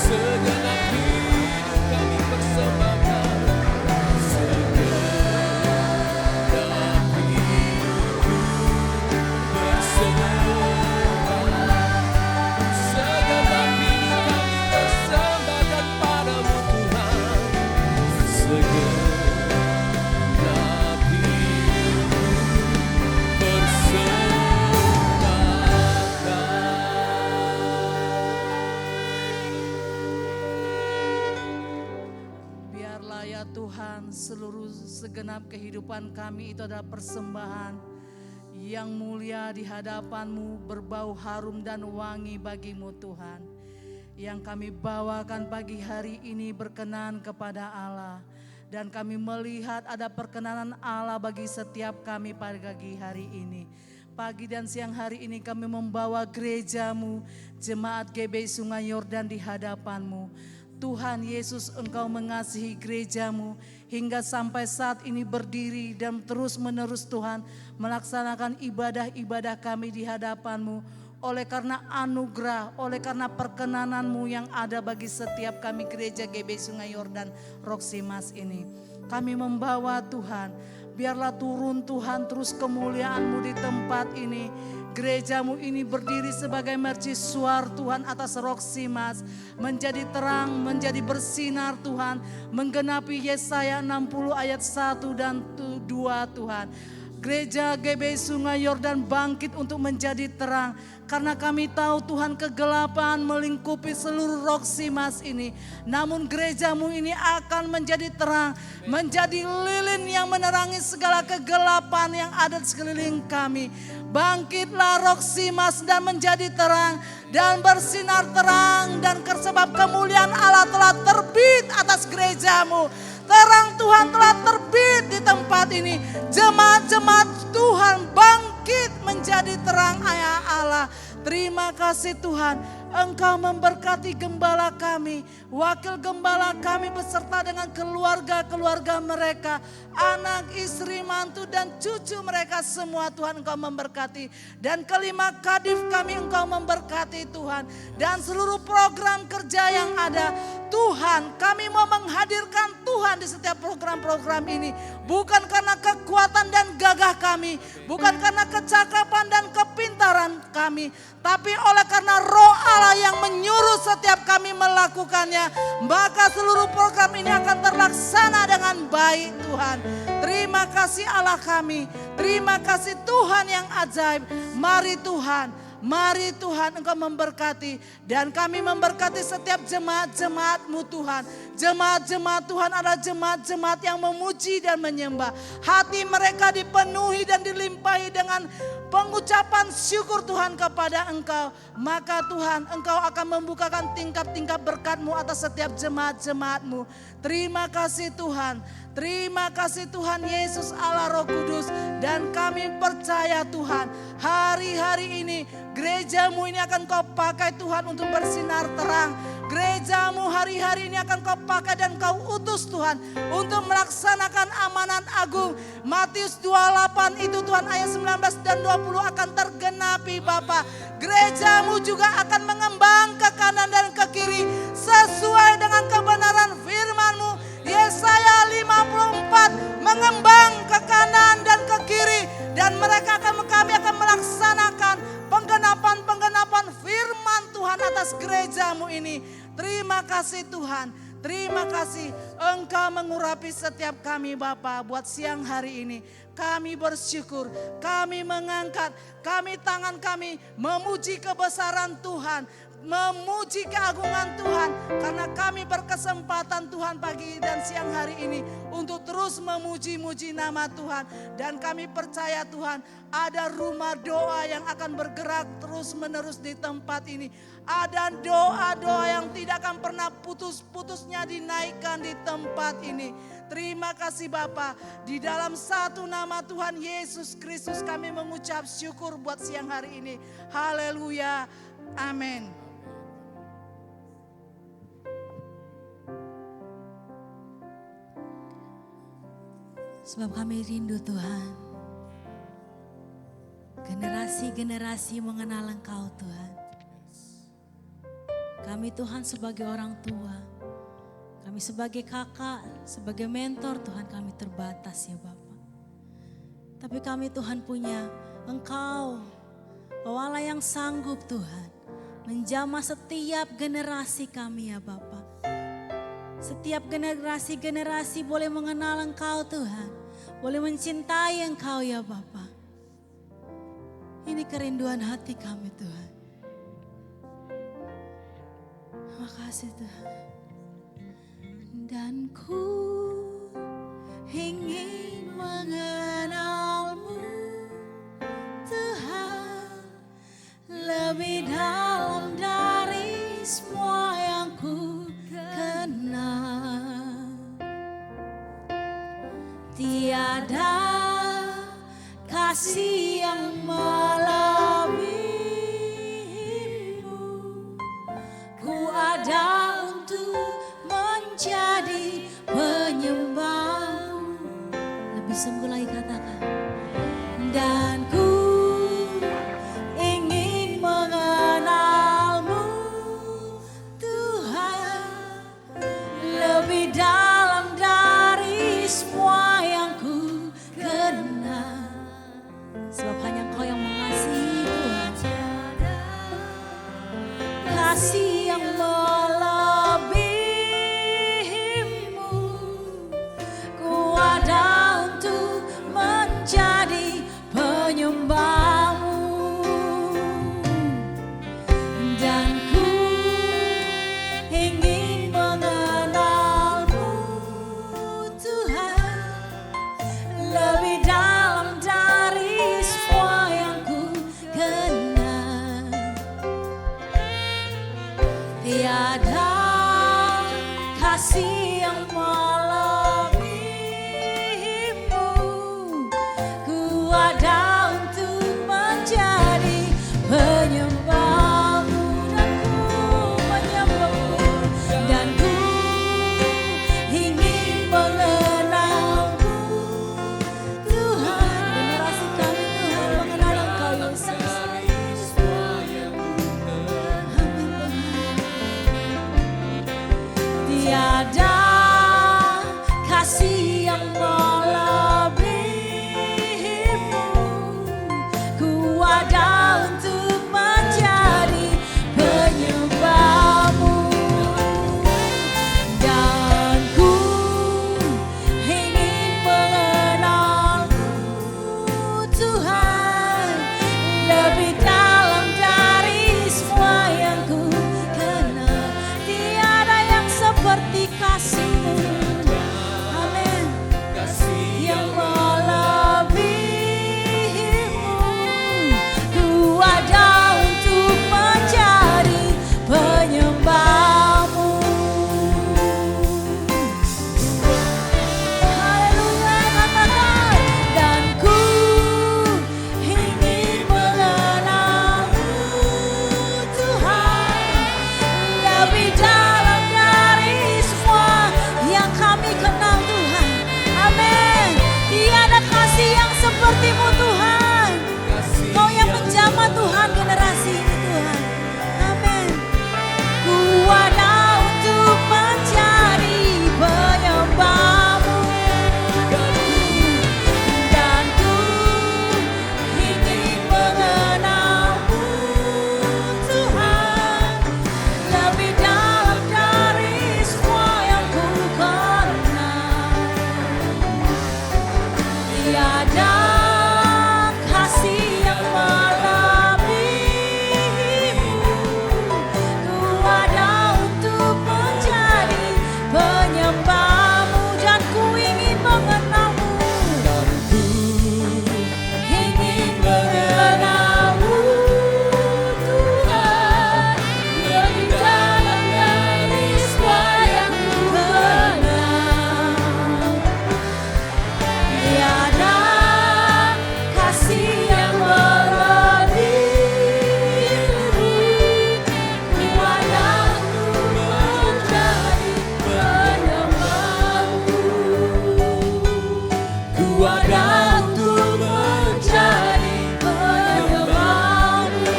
Segenap hidup kami persembahkan, segenap hidup persembahkan, segenap hidup kami persembahkan padamu Tuhan, segenap hidup Biarlah ya Tuhan, seluruh segenap kehidupan kami itu adalah persembahan yang mulia di hadapan-Mu, berbau harum dan wangi bagi-Mu Tuhan. Yang kami bawakan pagi hari ini berkenan kepada Allah. Dan kami melihat ada perkenanan Allah bagi setiap kami pagi hari ini. Pagi dan siang hari ini kami membawa gereja-Mu, jemaat GBI Sungai Yordan di hadapan-Mu. Tuhan Yesus, Engkau mengasihi gereja-Mu hingga sampai saat ini berdiri dan terus menerus Tuhan melaksanakan ibadah-ibadah kami di hadapan-Mu. Oleh karena anugerah, oleh karena perkenanan-Mu yang ada bagi setiap kami gereja GBI Sungai Yordan Roxy Mas ini. Kami membawa Tuhan, biarlah turun Tuhan terus kemuliaan-Mu di tempat ini. Gereja-Mu ini berdiri sebagai mercusuar Tuhan atas Roxy Mas, menjadi terang, menjadi bersinar Tuhan, menggenapi Yesaya 60 ayat 1 dan 2 Tuhan. Gereja GBI Sungai Yordan bangkit untuk menjadi terang. Karena kami tahu Tuhan kegelapan melingkupi seluruh Roxy Mas ini. Namun gereja-Mu ini akan menjadi terang. Menjadi lilin yang menerangi segala kegelapan yang ada di sekeliling kami. Bangkitlah Roxy Mas dan menjadi terang. Dan bersinar terang. Dan sebab kemuliaan Allah telah terbit atas gereja-Mu. Terang Tuhan telah terbit di tempat ini. Jemaat-jemaat Tuhan bangkit menjadi terang ayah Allah. Terima kasih Tuhan. Engkau memberkati gembala kami, wakil gembala kami beserta dengan keluarga-keluarga mereka, anak, istri, mantu dan cucu mereka semua Tuhan Engkau memberkati. Dan kelima kadif kami Engkau memberkati Tuhan. Dan seluruh program kerja yang ada Tuhan, kami mau menghadirkan Tuhan di setiap program-program ini. Bukan karena kekuatan dan gagah kami, bukan karena kecakapan dan kepintaran kami, tapi oleh karena Roh Allah yang menyuruh setiap kami melakukannya, maka seluruh program ini akan terlaksana dengan baik Tuhan. Terima kasih Allah kami, terima kasih Tuhan yang ajaib. Mari Tuhan Engkau memberkati. Dan kami memberkati setiap jemaat-jemaat-Mu Tuhan. Jemaat-jemaat Tuhan adalah jemaat-jemaat yang memuji dan menyembah. Hati mereka dipenuhi dan dilimpahi dengan pengucapan syukur Tuhan kepada Engkau. Maka Tuhan Engkau akan membukakan tingkap-tingkap berkat-Mu atas setiap jemaat-jemaat-Mu. Terima kasih Tuhan. Terima kasih Tuhan Yesus Allah Roh Kudus. Dan kami percaya Tuhan, hari-hari ini gereja-Mu ini akan Kau pakai Tuhan untuk bersinar terang. Gereja-Mu hari-hari ini akan Kau pakai dan Kau utus Tuhan untuk melaksanakan amanat agung. Matius 28 itu Tuhan ayat 19 dan 20 akan tergenapi Bapa. Gereja-Mu juga akan mengembang ke kanan dan ke kiri sesuai dengan kebenaran firman-Mu. Yesaya 54 mengembang ke kanan dan ke kiri. Dan kami akan melaksanakan penggenapan firman Tuhan atas gereja-Mu ini. Terima kasih Tuhan. Terima kasih Engkau mengurapi setiap kami Bapa buat siang hari ini. Kami bersyukur, kami mengangkat, tangan kami memuji kebesaran Tuhan. memuji keagungan Tuhan. Karena kami berkesempatan Tuhan pagi dan siang hari ini untuk terus memuji-muji nama Tuhan. Dan kami percaya Tuhan ada rumah doa yang akan bergerak terus menerus di tempat ini. Ada doa-doa yang tidak akan pernah putus-putusnya dinaikkan di tempat ini. Terima kasih Bapa. Di dalam satu nama Tuhan Yesus Kristus kami mengucap syukur buat siang hari ini. Haleluya. Amin. Sebab kami rindu Tuhan. Generasi-generasi mengenal Engkau Tuhan. Kami Tuhan sebagai orang tua, kami sebagai kakak, sebagai mentor Tuhan kami terbatas ya Bapa. Tapi kami Tuhan punya Engkau, Allah yang sanggup Tuhan menjamah setiap generasi kami ya Bapa. Setiap generasi-generasi boleh mengenal Engkau Tuhan, boleh mencintai Engkau ya Bapa. Ini kerinduan hati kami Tuhan. Terima kasih Tuhan. Dan ku ingin mengenal-Mu Tuhan lebih dalam dari semua yang ku kenal. Tiada kasih yang melebihi-Mu. Ku ada untuk menjadi penyembah-Mu. Lebih sungguh lagi katakan. Dan ku ingin mengenal-Mu Tuhan lebih dalam dari semua yang ku kenal. Sebab hanya Engkau yang mengasihi Tuhan. Kasih yang melebihi-Mu. Ku ada untuk menjadi penyembah-Mu. Dan ku ingin mengenal-Mu Tuhan lebih dalam dari semua yang ku kenal. Tiada kasih yang melebihi-Mu. Ku ada untuk menjadi penyembah-Mu. Dan ku menyembah-Mu. Dan ku ingin mengenal-Mu Tuhan. Generasi kami Tuhan mengenal Engkau Yesus. Amin Tuhan. Tiada kasih yang melebihi-Mu. Ku ada untuk menjadi penyembah-Mu. Dan ku ingin mengenal-Mu Tuhan lebih dalam dari semua yang ku kenal. Tiada yang seperti kasih-Mu. Amin. Yang melebihi-Mu. Ku ada untuk menjadi penyembah-Mu. Haleluya katakan. Dan ku ingin mengenal-Mu Tuhan lebih dalam dari semua yang kami kenal Tuhan. Amin. Tiada kasih yang seperti-Mu Tuhan. Kau yang menjamah Tuhan generasi ini Tuhan. Amin. Ku ada untuk menjadi penyembah-Mu. Dan ku ingin mengenal-Mu Tuhan lebih dalam dari semua yang ku kenal. Tiada kasih yang melebihi-Mu. ada untuk menjadi penyembahmu.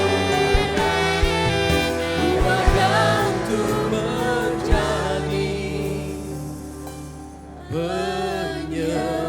Ku ada untuk menjadi penyembahmu.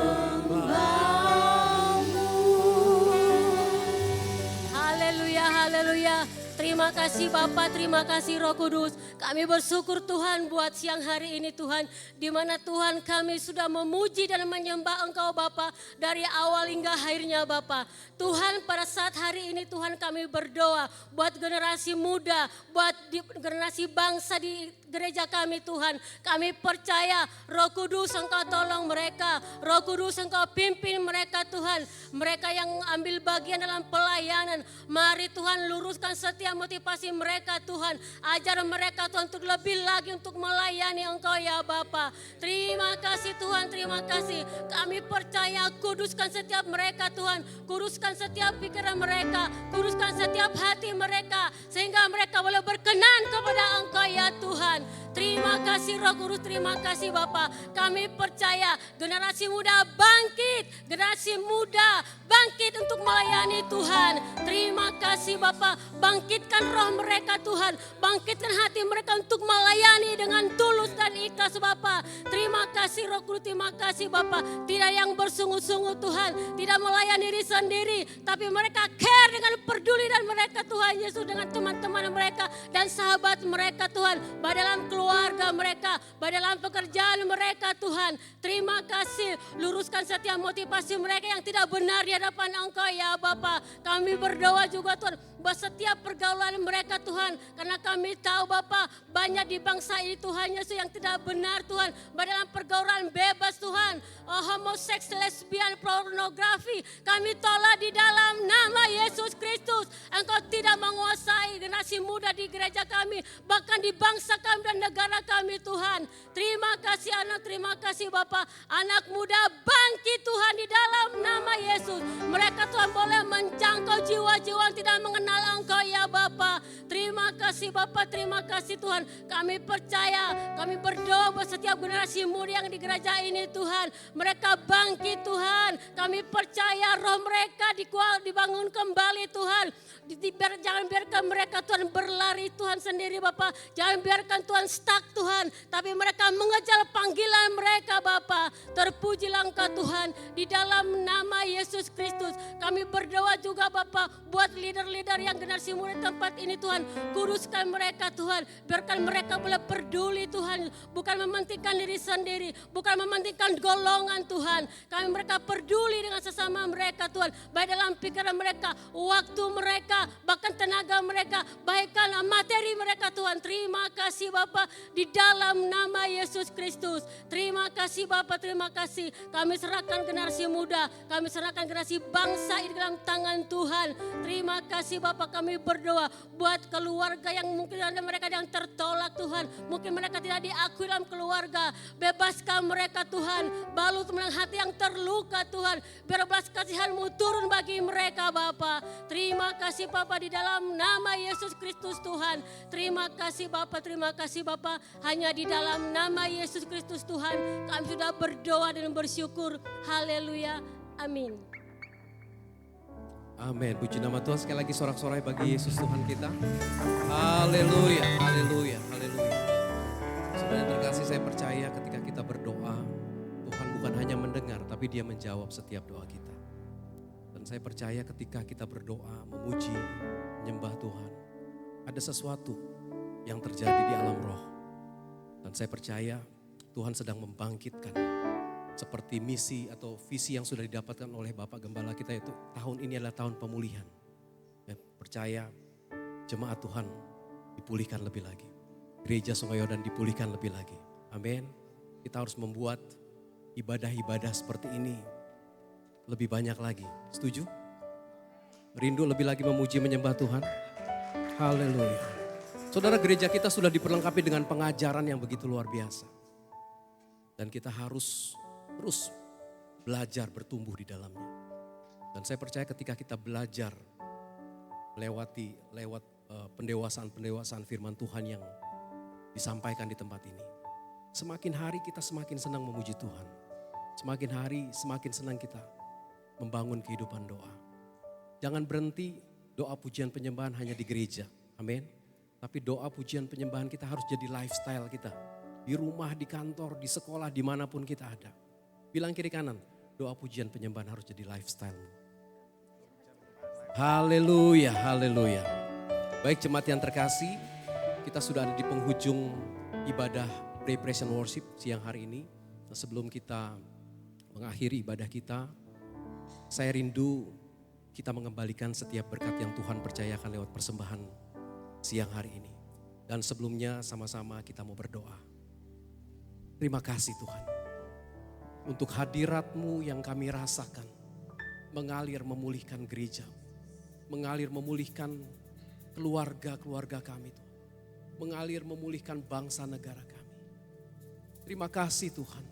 Haleluya, haleluya. Terima kasih Bapa, terima kasih Roh Kudus. Kami bersyukur Tuhan buat siang hari ini Tuhan. Di mana Tuhan kami sudah memuji dan menyembah Engkau Bapa dari awal hingga akhirnya Bapa. Tuhan pada saat hari ini Tuhan kami berdoa buat generasi muda, buat generasi bangsa di gereja kami Tuhan. Kami percaya Roh Kudus Engkau tolong mereka. Roh Kudus Engkau pimpin mereka Tuhan. Mereka yang ambil bagian dalam pelayanan. Mari Tuhan luruskan setiap motivasi mereka Tuhan. Ajar mereka Tuhan untuk lebih lagi untuk melayani Engkau ya Bapa. Terima kasih Tuhan, terima kasih. Kami percaya kuduskan setiap mereka Tuhan. Kuduskan setiap pikiran mereka. Kuduskan setiap hati mereka. Sehingga mereka boleh berkenan kepada Engkau ya Tuhan. Terima kasih Roh Kudus, terima kasih Bapa. Kami percaya generasi muda bangkit. Generasi muda bangkit untuk melayani Tuhan. Terima kasih Bapa. Bangkitkan roh mereka Tuhan. Bangkitkan hati mereka untuk melayani dengan tulus dan ikhlas Bapa. Terima kasih Roh Kudus, terima kasih Bapa. Tidak yang bersungguh-sungguh Tuhan. Tidak melayani diri sendiri. Tapi mereka care dengan peduli dan mereka Tuhan Yesus dengan teman-teman mereka dan sahabat mereka Tuhan. Baik dalam keluarga mereka, baik dalam pekerjaan mereka Tuhan. Terima kasih. Luruskan setiap motivasi mereka yang tidak benar di hadapan Engkau ya Bapa. Kami berdoa juga Tuhan buat setiap pergaulan mereka Tuhan. Karena kami tahu Bapa banyak di bangsa ini Tuhan Yesus yang tidak benar Tuhan. Baik dalam pergaulan bebas Tuhan. Homoseks, lesbian, pornografi. Kami tolak di dalam nama Yesus Kristus. Engkau tidak menguasai generasi muda di gereja kami. Bahkan di bangsa kami dan negara kami Tuhan. Terima kasih anak, terima kasih Bapa. Anak muda bangkit Tuhan di dalam nama Yesus. Mereka Tuhan boleh menjangkau jiwa-jiwa yang tidak mengenal Engkau ya Bapa. Terima kasih Bapa, terima kasih Tuhan. Kami percaya, kami berdoa buat setiap generasi muda yang di gereja ini Tuhan. Mereka bangkit Tuhan. Kami percaya roh mereka dibangun kembali Tuhan. Jangan biarkan mereka Tuhan berlari Tuhan sendiri Bapa. Jangan biarkan Tuhan stuck Tuhan. Tapi mereka mengejar panggilan mereka Bapa. Terpujilah Engkau Tuhan. Di dalam nama Yesus Kristus. Kami berdoa juga Bapa. Buat leader-leader yang generasi muda tempat ini Tuhan. Kuduskan mereka Tuhan. Biarkan mereka boleh peduli Tuhan. Bukan mementingkan diri sendiri. Bukan mementingkan golongan Tuhan. Kami mereka peduli dengan sesama mereka Tuhan. Baik dalam pikiran mereka. Waktu mereka. Bahkan tenaga mereka. Bahkan materi mereka Tuhan. Terima kasih Bapa. Di dalam nama Yesus Kristus. Terima kasih Bapa. Terima kasih. Kami serahkan generasi muda. Kami serahkan generasi bangsa ini dalam tangan Tuhan. Terima kasih Bapa. Kami berdoa. Buat keluarga yang mungkin ada mereka yang tertolak Tuhan. Mungkin mereka tidak diakui dalam keluarga. Bebaskan mereka Tuhan. Balut dengan hati yang terluka Tuhan. Biar belas kasihan-Mu turun bagi mereka Bapa. Terima kasih Bapa di dalam nama Yesus Kristus Tuhan. Terima kasih Bapa, terima kasih Bapa. Hanya di dalam nama Yesus Kristus Tuhan kami sudah berdoa dan bersyukur. Haleluya. Amin. Amin. Puji nama Tuhan, sekali lagi sorak-sorai bagi Yesus Tuhan kita. Haleluya, haleluya, haleluya. Saudara yang terkasih, saya percaya ketika kita berdoa, Tuhan bukan hanya mendengar, tapi Dia menjawab setiap doa kita. Dan saya percaya ketika kita berdoa, memuji, menyembah Tuhan, ada sesuatu yang terjadi di alam roh. Dan saya percaya Tuhan sedang membangkitkan seperti misi atau visi yang sudah didapatkan oleh Bapak Gembala kita, itu tahun ini adalah tahun pemulihan. Dan percaya jemaat Tuhan dipulihkan lebih lagi. Gereja Sungai Yordan dipulihkan lebih lagi. Amin. Kita harus membuat ibadah-ibadah seperti ini lebih banyak lagi. Setuju? Rindu lebih lagi memuji menyembah Tuhan. Haleluya. Saudara, gereja kita sudah diperlengkapi dengan pengajaran yang begitu luar biasa. Dan kita harus terus belajar bertumbuh di dalamnya. Dan saya percaya ketika kita belajar lewat pendewasaan firman Tuhan yang disampaikan di tempat ini. Semakin hari kita semakin senang memuji Tuhan. Semakin hari semakin senang kita membangun kehidupan doa. Jangan berhenti doa pujian penyembahan hanya di gereja. Amin. Tapi doa pujian penyembahan kita harus jadi lifestyle kita. Di rumah, di kantor, di sekolah, dimanapun kita ada. Bilang kiri kanan, doa pujian penyembahan harus jadi lifestyle. Haleluya, haleluya. Baik jemaat yang terkasih, kita sudah ada di penghujung ibadah Pray, Praise and Worship siang hari ini. Sebelum kita mengakhiri ibadah kita, saya rindu kita mengembalikan setiap berkat yang Tuhan percayakan lewat persembahan siang hari ini. Dan sebelumnya sama-sama kita mau berdoa. Terima kasih Tuhan. Untuk hadirat-Mu yang kami rasakan. Mengalir memulihkan gereja. Mengalir memulihkan keluarga-keluarga kami Tuhan. Mengalir memulihkan bangsa negara kami. Terima kasih Tuhan.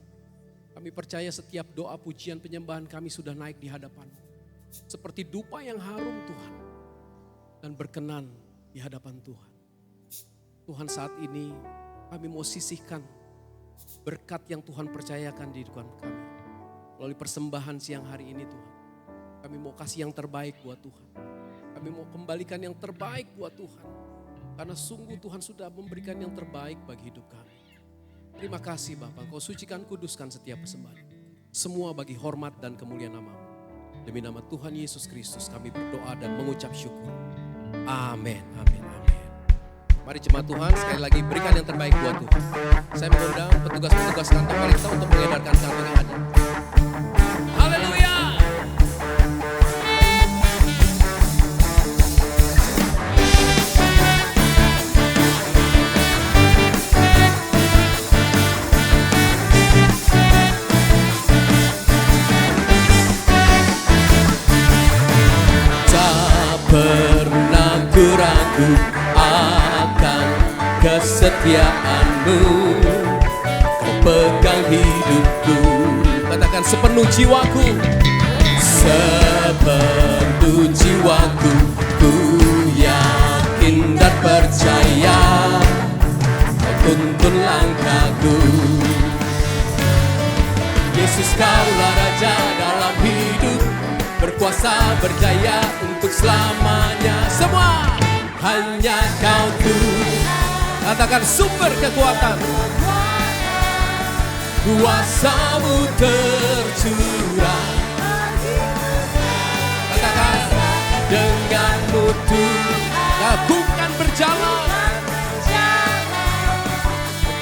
Kami percaya setiap doa pujian penyembahan kami sudah naik di hadapan-Mu. Seperti dupa yang harum Tuhan. Dan berkenan di hadapan Tuhan. Tuhan saat ini kami mau sisihkan berkat yang Tuhan percayakan di hidup kami. Melalui persembahan siang hari ini Tuhan. Kami mau kasih yang terbaik buat Tuhan. Kami mau kembalikan yang terbaik buat Tuhan. Karena sungguh Tuhan sudah memberikan yang terbaik bagi hidup kami. Terima kasih Bapak, Kau sucikan kuduskan setiap persembahan. Semua bagi hormat dan kemuliaan nama-Mu. Demi nama Tuhan Yesus Kristus kami berdoa dan mengucap syukur. Amin, amin, amin. Mari jemaat Tuhan sekali lagi berikan yang terbaik buat Tuhan. Saya mengundang petugas-petugas kantor Parita untuk mengedarkan kantong yang ada. Haleluya. Pernah ku ragu akan kesetiaan-Mu. Kau pegang hidupku. Katakan sepenuh jiwaku. Sepenuh jiwaku. Ku yakin dan percaya. Kau tuntun langkahku. Yesus Kaulah Raja dalam hidup. Berkuasa berjaya untuk selamanya. Semua hanya Kau Tuhan. katakan sumber kekuatan. Kuasa-Mu tercurah. Katakan Dengan-Mu Tuhan. lakukan berjalan.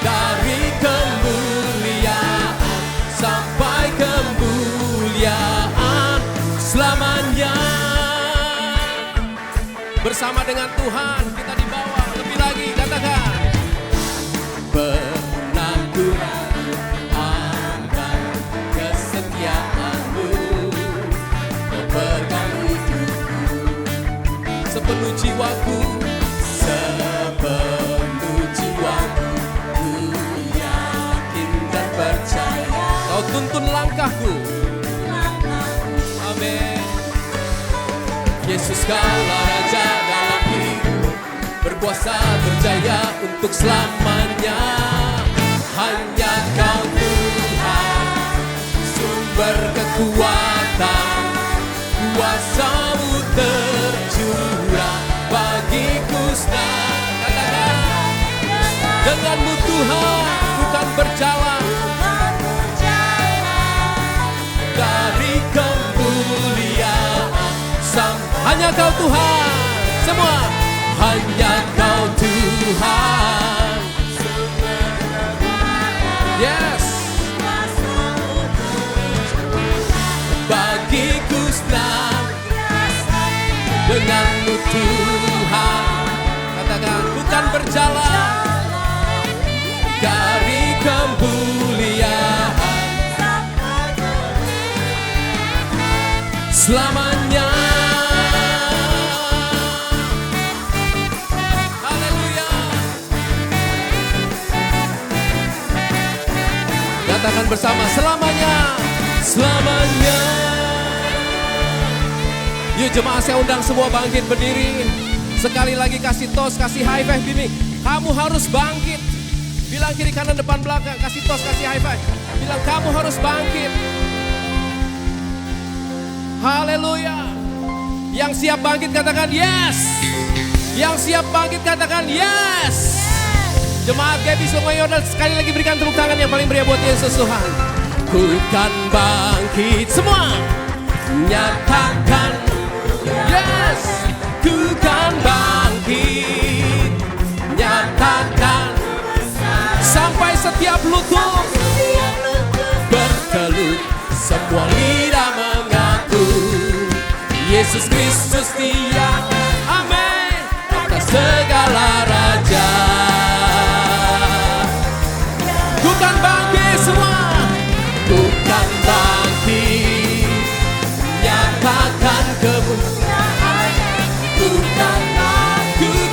Dari kemuliaan sampai kemuliaan selamanya. Bersama dengan Tuhan kita dibawa lebih lagi. Katakan Pernah ku ragu akan kesetiaan-Mu. Kau pegang hidupku. sepenuh jiwaku. Sepenuh jiwaku. Ku yakin dan percaya. Kau tuntun langkahku. Amin. Yesus Kaulah Raja dalam hidup. Berkuasa berjaya untuk selamanya. Hanya Kau Tuhan. Sumber kekuatan. Kuasa-Mu tercurah bagiku sekarang. Katakan Dengan-Mu Tuhan bukan berjalan. dari kemuliaan Hanya Kau Tuhan. Semua hanya Kau Tuhan. yes. Bagiku senang dengan-Mu Tuhan. Katakan bukan berjalan. Dari kemuliaan selamanya. Haleluya. Katakan bersama selamanya. Selamanya. Yuk jemaah saya undang semua bangkit berdiri. Sekali lagi kasih tos, kasih high five Bimi. Kamu harus bangkit. Bilang kiri kanan depan belakang, kasih tos, kasih high five. Bilang kamu harus bangkit. Haleluya. Yang siap bangkit katakan yes. Yang siap bangkit katakan yes. Jemaat GBI Sungai Yordan sekali lagi berikan tepuk tangan yang paling meriah buat Yesus Tuhan. Ku kan bangkit semua, nyatakan yes. Ku kan bangkit, nyatakan Sampai setiap lutut bertelut, semua lidah mengaku Yesus Kristus Dia, amin, atas segala raja. Ku kan bangkit semua. Ku kan bangkit, nyatakan kemuliaan. Ku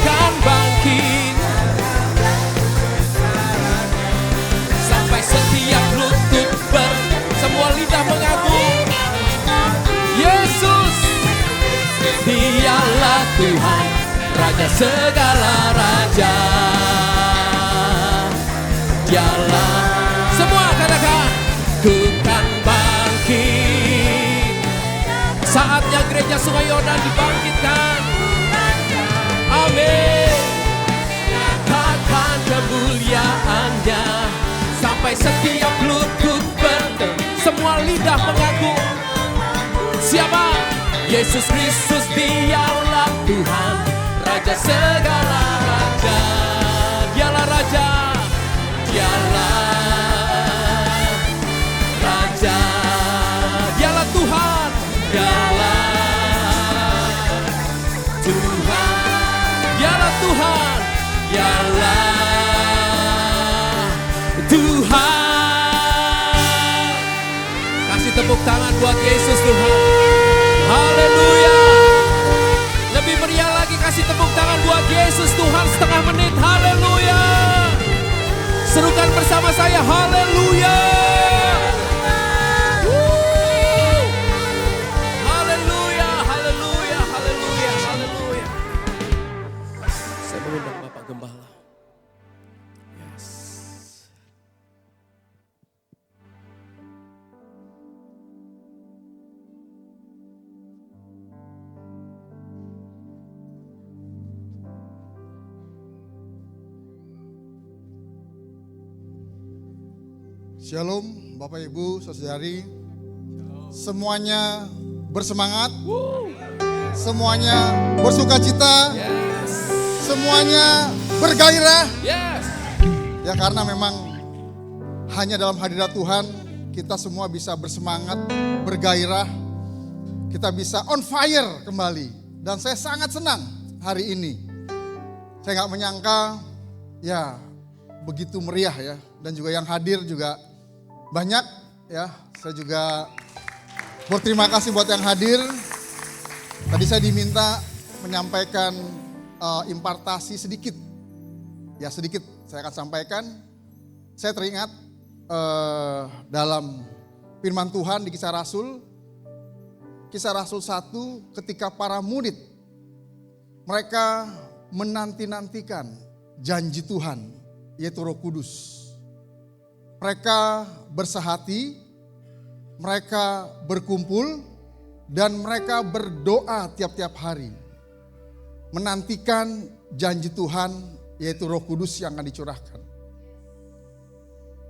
kan bangkit, Sampai setiap lutut semua lidah mengaku Yesus Dialah Tuhan, Raja segala raja. Dialah, semua katakan. ku kan bangkit. Saatnya gereja Sungai Yordan dibangkitkan. Amin. Nyatakan kemuliaannya, Sampai setiap lutut semua lidah mengaku. Siapa? Yesus Kristus Dialah Tuhan, Raja segala raja. Dialah Raja. Dialah Raja, Dialah Tuhan. Dialah Tuhan, Dialah Tuhan. Dialah Tuhan. Kasih tepuk tangan buat Yesus Tuhan. Haleluya. Lebih meriah lagi kasih tepuk tangan buat Yesus Tuhan setengah menit. Haleluya. Serukan bersama saya. Haleluya. Woo. Haleluya. Haleluya. Haleluya. Haleluya. Saya mengundang Bapak Gembala. Yes. Shalom Bapak Ibu Saudari, semuanya bersemangat, semuanya bersukacita, semuanya bergairah. Yes. Ya karena memang hanya dalam hadirat Tuhan kita semua bisa bersemangat, bergairah, kita bisa on fire kembali. Dan saya sangat senang hari ini. Saya gak menyangka ya begitu meriah ya. Dan juga yang hadir juga banyak ya. Saya juga berterima kasih buat yang hadir. Tadi saya diminta menyampaikan impartasi sedikit. Ya sedikit saya akan sampaikan. Saya teringat dalam firman Tuhan di Kisah Rasul 1 ketika para murid mereka menanti-nantikan janji Tuhan yaitu Roh Kudus. Mereka bersehati, mereka berkumpul, dan mereka berdoa tiap-tiap hari. Menantikan janji Tuhan yaitu Roh Kudus yang akan dicurahkan.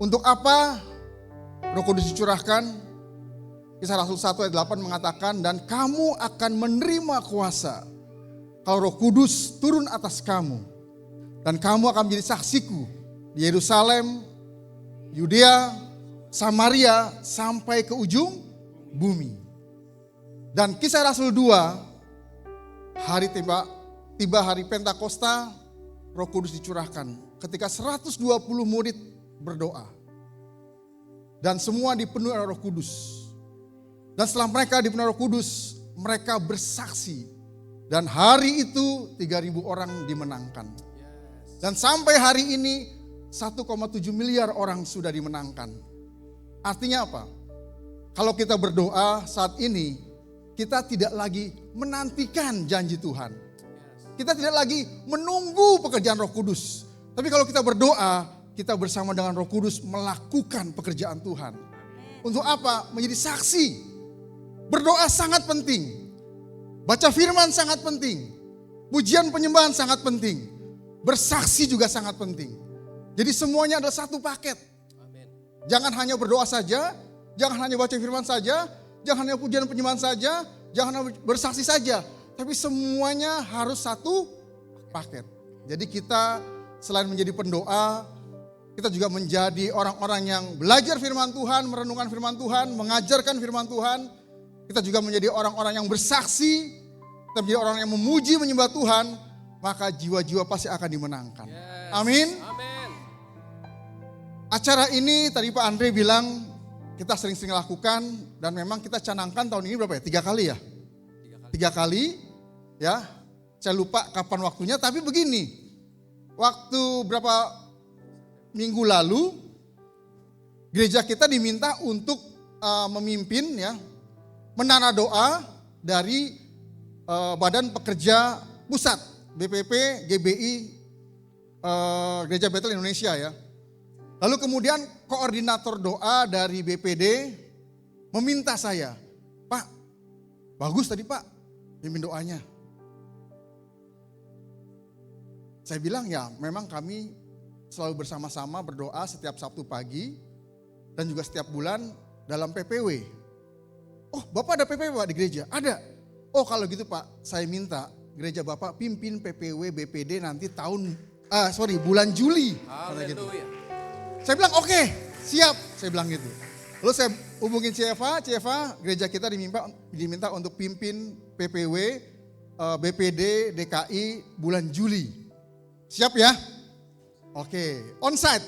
Untuk apa Roh Kudus dicurahkan? Kisah Rasul 1 ayat 8 mengatakan, dan kamu akan menerima kuasa kalau Roh Kudus turun atas kamu. Dan kamu akan menjadi saksiku di Yerusalem, Yudea, Samaria, sampai ke ujung bumi. Dan Kisah Rasul 2, tiba hari Pentakosta, Roh Kudus dicurahkan. Ketika 120 murid berdoa. Dan semua dipenuhi oleh Roh Kudus. Dan setelah mereka dipenuhi Roh Kudus, mereka bersaksi. Dan hari itu 3.000 orang dimenangkan. Dan sampai hari ini 1,7 miliar orang sudah dimenangkan. Artinya apa? Kalau kita berdoa saat ini, kita tidak lagi menantikan janji Tuhan. Kita tidak lagi menunggu pekerjaan Roh Kudus. Tapi kalau kita berdoa, kita bersama dengan Roh Kudus melakukan pekerjaan Tuhan. Untuk apa? Menjadi saksi. Berdoa sangat penting. Baca firman sangat penting. Pujian penyembahan sangat penting. Bersaksi juga sangat penting. Jadi semuanya adalah satu paket. Jangan hanya berdoa saja, jangan hanya baca firman saja, jangan hanya pujian penyembahan saja, jangan hanya bersaksi saja. Tapi semuanya harus satu paket. Jadi kita selain menjadi pendoa, kita juga menjadi orang-orang yang belajar firman Tuhan, merenungkan firman Tuhan, mengajarkan firman Tuhan. Kita juga menjadi orang-orang yang bersaksi, kita menjadi orang yang memuji, menyembah Tuhan, maka jiwa-jiwa pasti akan dimenangkan. Amin. Acara ini tadi Pak Andre bilang kita sering-sering lakukan dan memang kita canangkan tahun ini berapa ya? 3 kali ya? 3 kali ya. Saya lupa kapan waktunya, tapi begini. Waktu berapa minggu lalu gereja kita diminta untuk memimpin ya, menara doa dari Badan Pekerja Pusat BPP GBI Gereja Betel Indonesia ya. Lalu kemudian koordinator doa dari BPD meminta saya, Pak, bagus tadi Pak pimpin doanya. Saya bilang ya memang kami selalu bersama-sama berdoa setiap Sabtu pagi dan juga setiap bulan dalam PPW. Oh, Bapak ada PPW Pak di gereja? Ada. Oh, kalau gitu Pak, saya minta gereja Bapak pimpin PPW BPD nanti bulan Juli. Gitu. Saya bilang oke, siap. Saya bilang gitu. Lalu saya hubungin CFA, gereja kita diminta untuk pimpin PPW BPD DKI bulan Juli. Siap ya? Oke, onsite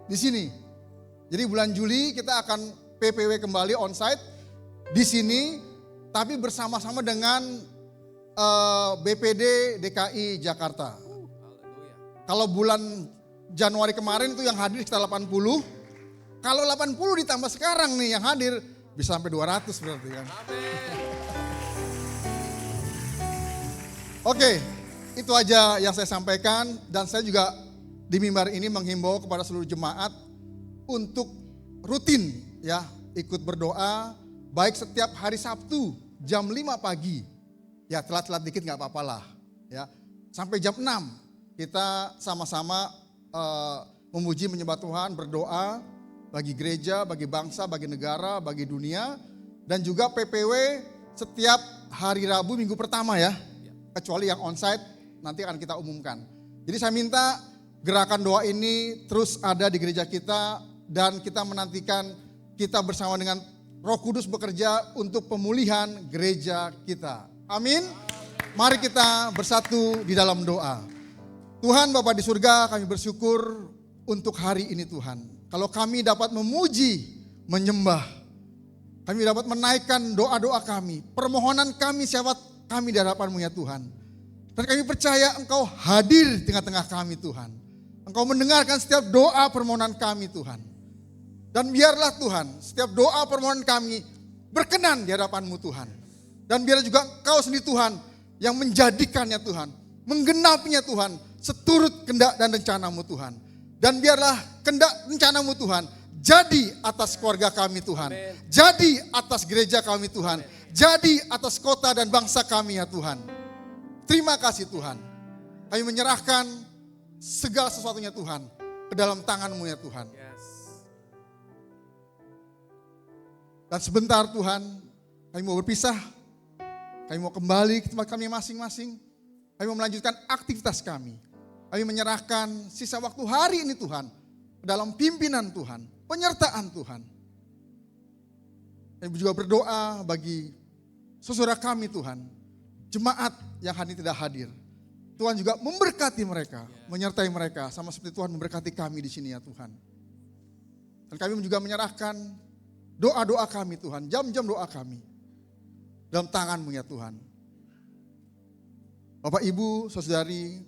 di sini. Jadi bulan Juli kita akan PPW kembali onsite di sini, tapi bersama-sama dengan BPD DKI Jakarta. Kalau bulan Januari kemarin itu yang hadir sekitar 80. Kalau 80 ditambah sekarang nih yang hadir bisa sampai 200 berarti kan. Oke. Itu aja yang saya sampaikan dan saya juga di mimbar ini menghimbau kepada seluruh jemaat untuk rutin ya ikut berdoa baik setiap hari Sabtu jam 5 pagi. Ya telat-telat dikit gak apa-apa lah ya. Sampai jam 6 kita sama-sama memuji menyembah Tuhan, berdoa bagi gereja, bagi bangsa, bagi negara, bagi dunia. Dan juga PPW setiap hari Rabu minggu pertama ya. Kecuali yang onsite nanti akan kita umumkan. Jadi saya minta gerakan doa ini terus ada di gereja kita dan kita menantikan kita bersama dengan Roh Kudus bekerja untuk pemulihan gereja kita. Amin. Mari kita bersatu di dalam doa. Tuhan Bapa di surga, kami bersyukur untuk hari ini Tuhan. Kalau kami dapat memuji, menyembah, kami dapat menaikkan doa-doa kami, permohonan kami, syafat kami di hadapan-Mu ya Tuhan. Dan kami percaya Engkau hadir di tengah-tengah kami Tuhan. Engkau mendengarkan setiap doa permohonan kami Tuhan. Dan biarlah Tuhan setiap doa permohonan kami berkenan di hadapan-Mu Tuhan. Dan biarlah juga Engkau sendiri Tuhan yang menjadikannya Tuhan. Menggenapinya Tuhan seturut kehendak dan rencana-Mu Tuhan. Dan biarlah kehendak rencana-Mu Tuhan jadi atas keluarga kami Tuhan. Amen. Jadi atas gereja kami Tuhan. Amen. Jadi atas kota dan bangsa kami ya Tuhan. Terima kasih Tuhan. Kami menyerahkan segala sesuatunya Tuhan ke dalam tangan-Mu ya Tuhan. Yes. Dan sebentar Tuhan, kami mau berpisah. Kami mau kembali ke tempat kami masing-masing. Kami mau melanjutkan aktivitas kami. Kami menyerahkan sisa waktu hari ini Tuhan ke dalam pimpinan Tuhan, penyertaan Tuhan. Kami juga berdoa bagi saudara kami Tuhan, jemaat yang hari ini tidak hadir. Tuhan juga memberkati mereka, menyertai mereka sama seperti Tuhan memberkati kami di sini ya Tuhan. Dan kami juga menyerahkan doa-doa kami Tuhan, jam-jam doa kami dalam tangan-Mu ya Tuhan. Bapak Ibu, saudari,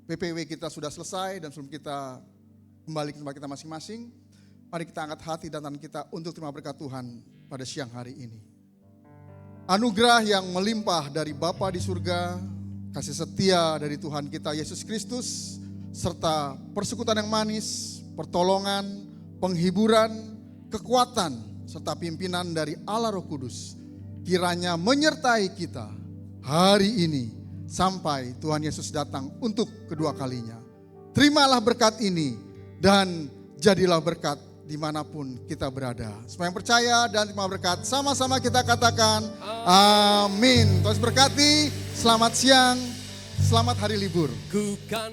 PPW kita sudah selesai dan sebelum kita kembali ke tempat kita masing-masing, mari kita angkat hati dan tangan kita untuk terima berkat Tuhan pada siang hari ini. Anugerah yang melimpah dari Bapa di surga, kasih setia dari Tuhan kita Yesus Kristus, serta persekutuan yang manis, pertolongan, penghiburan, kekuatan, serta pimpinan dari Allah Roh Kudus kiranya menyertai kita hari ini sampai Tuhan Yesus datang untuk kedua kalinya. Terimalah berkat ini dan jadilah berkat dimanapun kita berada. Semua yang percaya dan terima berkat, sama-sama kita katakan amin. Tuhan berkati, selamat siang, selamat hari libur. Ku kan